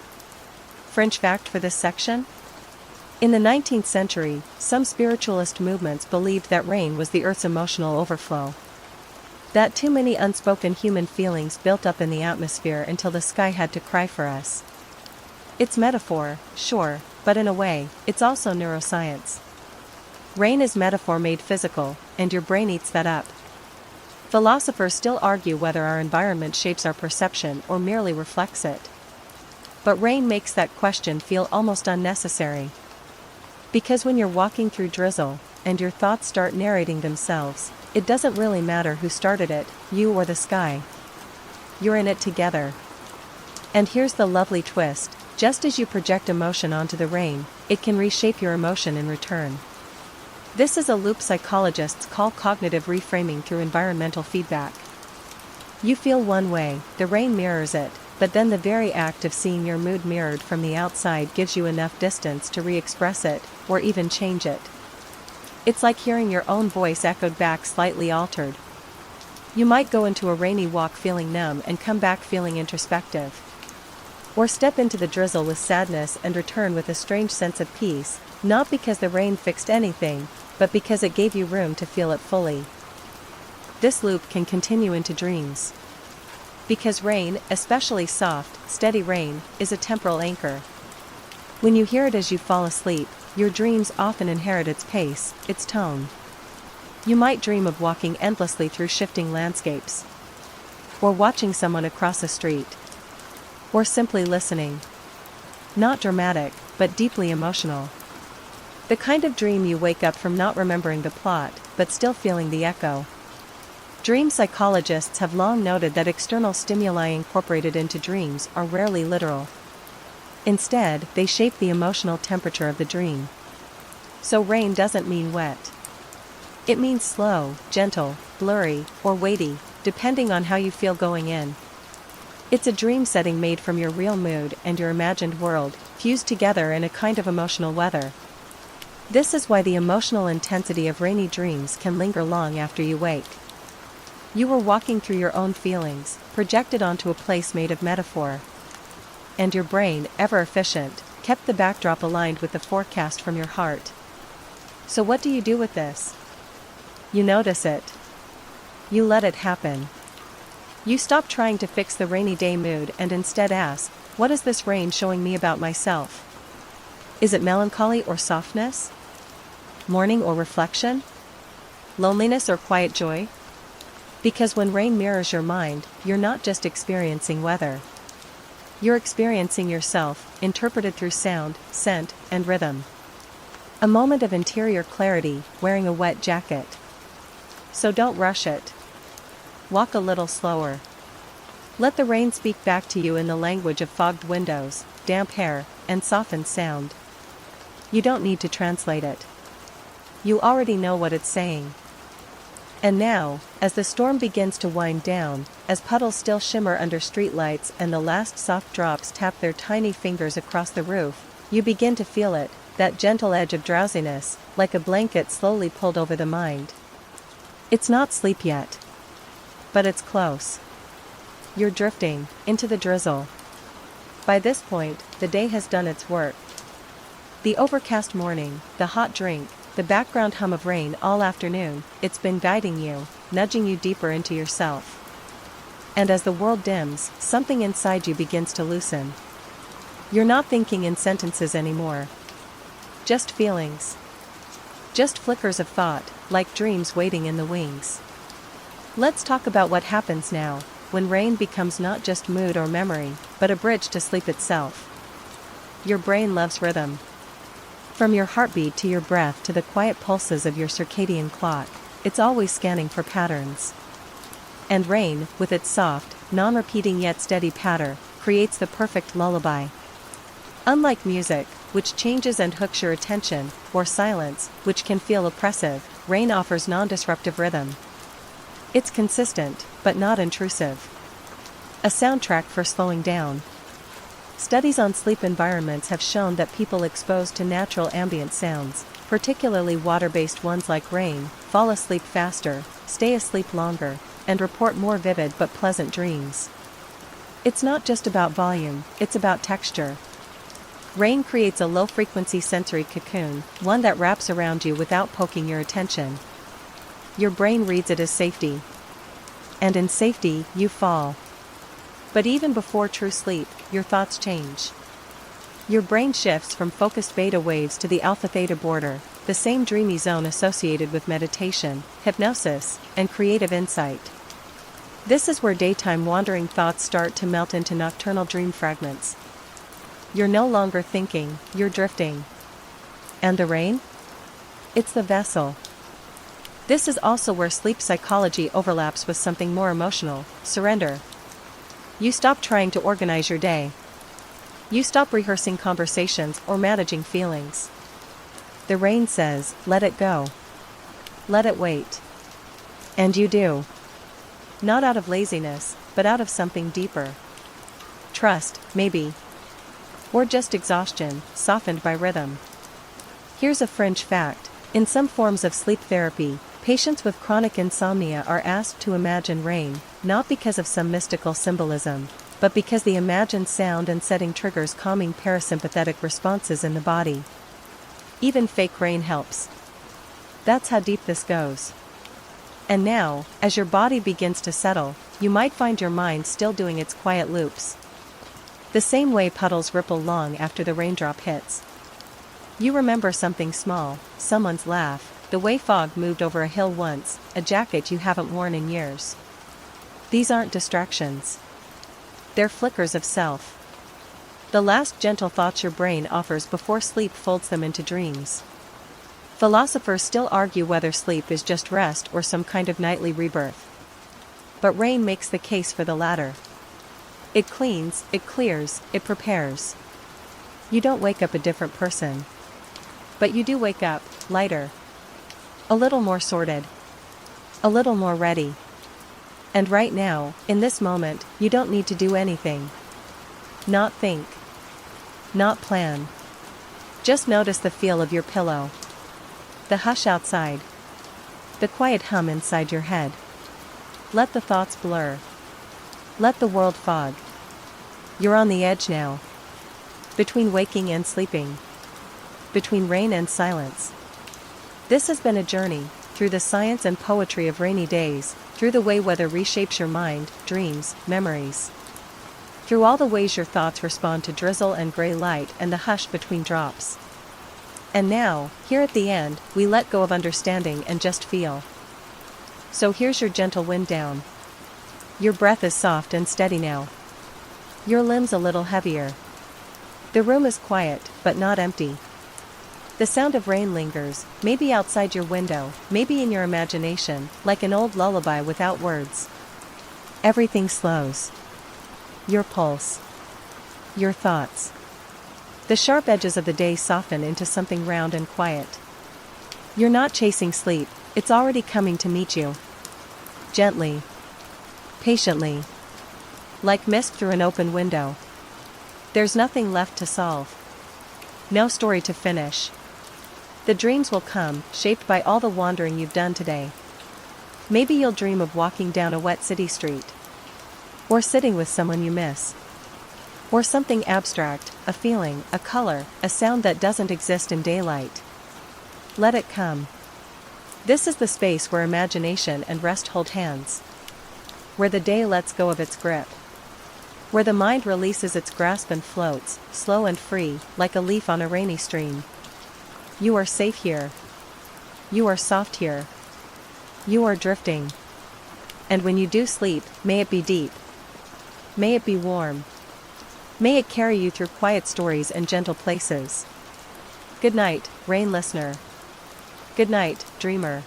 A: Fringe fact for this section? In the 19th century, some spiritualist movements believed that rain was the Earth's emotional overflow. That too many unspoken human feelings built up in the atmosphere until the sky had to cry for us. It's metaphor, sure, but in a way, it's also neuroscience. Rain is metaphor made physical, and your brain eats that up. Philosophers still argue whether our environment shapes our perception or merely reflects it. But rain makes that question feel almost unnecessary. Because when you're walking through drizzle, and your thoughts start narrating themselves, it doesn't really matter who started it, you or the sky. You're in it together. And here's the lovely twist, just as you project emotion onto the rain, it can reshape your emotion in return. This is a loop psychologists call cognitive reframing through environmental feedback. You feel one way, the rain mirrors it, but then the very act of seeing your mood mirrored from the outside gives you enough distance to re-express it, or even change it. It's like hearing your own voice echoed back slightly altered. You might go into a rainy walk feeling numb and come back feeling introspective. Or step into the drizzle with sadness and return with a strange sense of peace, not because the rain fixed anything, but because it gave you room to feel it fully. This loop can continue into dreams. Because rain, especially soft, steady rain, is a temporal anchor. When you hear it as you fall asleep, your dreams often inherit its pace, its tone. You might dream of walking endlessly through shifting landscapes. Or watching someone across a street. Or simply listening. Not dramatic, but deeply emotional. The kind of dream you wake up from not remembering the plot, but still feeling the echo. Dream psychologists have long noted that external stimuli incorporated into dreams are rarely literal. Instead, they shape the emotional temperature of the dream. So rain doesn't mean wet. It means slow, gentle, blurry, or weighty, depending on how you feel going in. It's a dream setting made from your real mood and your imagined world, fused together in a kind of emotional weather. This is why the emotional intensity of rainy dreams can linger long after you wake. You were walking through your own feelings, projected onto a place made of metaphor. And your brain, ever efficient, kept the backdrop aligned with the forecast from your heart. So what do you do with this? You notice it. You let it happen. You stop trying to fix the rainy day mood and instead ask, what is this rain showing me about myself? Is it melancholy or softness? Mourning or reflection? Loneliness or quiet joy? Because when rain mirrors your mind, you're not just experiencing weather. You're experiencing yourself, interpreted through sound, scent, and rhythm. A moment of interior clarity, wearing a wet jacket. So don't rush it. Walk a little slower. Let the rain speak back to you in the language of fogged windows, damp hair, and softened sound. You don't need to translate it. You already know what it's saying. And now, as the storm begins to wind down, as puddles still shimmer under streetlights and the last soft drops tap their tiny fingers across the roof, you begin to feel it, that gentle edge of drowsiness, like a blanket slowly pulled over the mind. It's not sleep yet. But it's close. You're drifting into the drizzle. By this point, the day has done its work. The overcast morning, the hot drink, the background hum of rain all afternoon, it's been guiding you, nudging you deeper into yourself. And as the world dims, something inside you begins to loosen. You're not thinking in sentences anymore. Just feelings. Just flickers of thought, like dreams waiting in the wings. Let's talk about what happens now, when rain becomes not just mood or memory, but a bridge to sleep itself. Your brain loves rhythm. From your heartbeat to your breath to the quiet pulses of your circadian clock, it's always scanning for patterns. And rain, with its soft, non-repeating yet steady patter, creates the perfect lullaby. Unlike music, which changes and hooks your attention, or silence, which can feel oppressive, rain offers non-disruptive rhythm. It's consistent, but not intrusive. A soundtrack for slowing down. Studies on sleep environments have shown that people exposed to natural ambient sounds, particularly water-based ones like rain, fall asleep faster, stay asleep longer, and report more vivid but pleasant dreams. It's not just about volume, it's about texture. Rain creates a low-frequency sensory cocoon, one that wraps around you without poking your attention. Your brain reads it as safety. And in safety, you fall. But even before true sleep, your thoughts change. Your brain shifts from focused beta waves to the alpha-theta border, the same dreamy zone associated with meditation, hypnosis, and creative insight. This is where daytime wandering thoughts start to melt into nocturnal dream fragments. You're no longer thinking, you're drifting. And the rain? It's the vessel. This is also where sleep psychology overlaps with something more emotional: surrender. You stop trying to organize your day. You stop rehearsing conversations or managing feelings. The rain says, let it go. Let it wait. And you do. Not out of laziness, but out of something deeper. Trust, maybe. Or just exhaustion, softened by rhythm. Here's a fringe fact: in some forms of sleep therapy, patients with chronic insomnia are asked to imagine rain, not because of some mystical symbolism, but because the imagined sound and setting triggers calming parasympathetic responses in the body. Even fake rain helps. That's how deep this goes. And now, as your body begins to settle, you might find your mind still doing its quiet loops. The same way puddles ripple long after the raindrop hits. You remember something small, someone's laugh, the way fog moved over a hill once, a jacket you haven't worn in years. These aren't distractions. They're flickers of self. The last gentle thoughts your brain offers before sleep folds them into dreams. Philosophers still argue whether sleep is just rest or some kind of nightly rebirth. But rain makes the case for the latter. It cleans, it clears, it prepares. You don't wake up a different person. But you do wake up, lighter. A little more sorted. A little more ready. And right now, in this moment, you don't need to do anything. Not think. Not plan. Just notice the feel of your pillow. The hush outside. The quiet hum inside your head. Let the thoughts blur. Let the world fog. You're on the edge now. Between waking and sleeping. Between rain and silence. This has been a journey, through the science and poetry of rainy days, through the way weather reshapes your mind, dreams, memories. Through all the ways your thoughts respond to drizzle and gray light and the hush between drops. And now, here at the end, we let go of understanding and just feel. So here's your gentle wind down. Your breath is soft and steady now. Your limbs a little heavier. The room is quiet, but not empty. The sound of rain lingers, maybe outside your window, maybe in your imagination, like an old lullaby without words. Everything slows. Your pulse. Your thoughts. The sharp edges of the day soften into something round and quiet. You're not chasing sleep, it's already coming to meet you. Gently. Patiently. Like mist through an open window. There's nothing left to solve. No story to finish. The dreams will come, shaped by all the wandering you've done today. Maybe you'll dream of walking down a wet city street. Or sitting with someone you miss. Or something abstract, a feeling, a color, a sound that doesn't exist in daylight. Let it come. This is the space where imagination and rest hold hands. Where the day lets go of its grip. Where the mind releases its grasp and floats, slow and free, like a leaf on a rainy stream. You are safe here. You are soft here. You are drifting. And when you do sleep, may it be deep. May it be warm. May it carry you through quiet stories and gentle places. Good night, Rain listener. Good night, dreamer.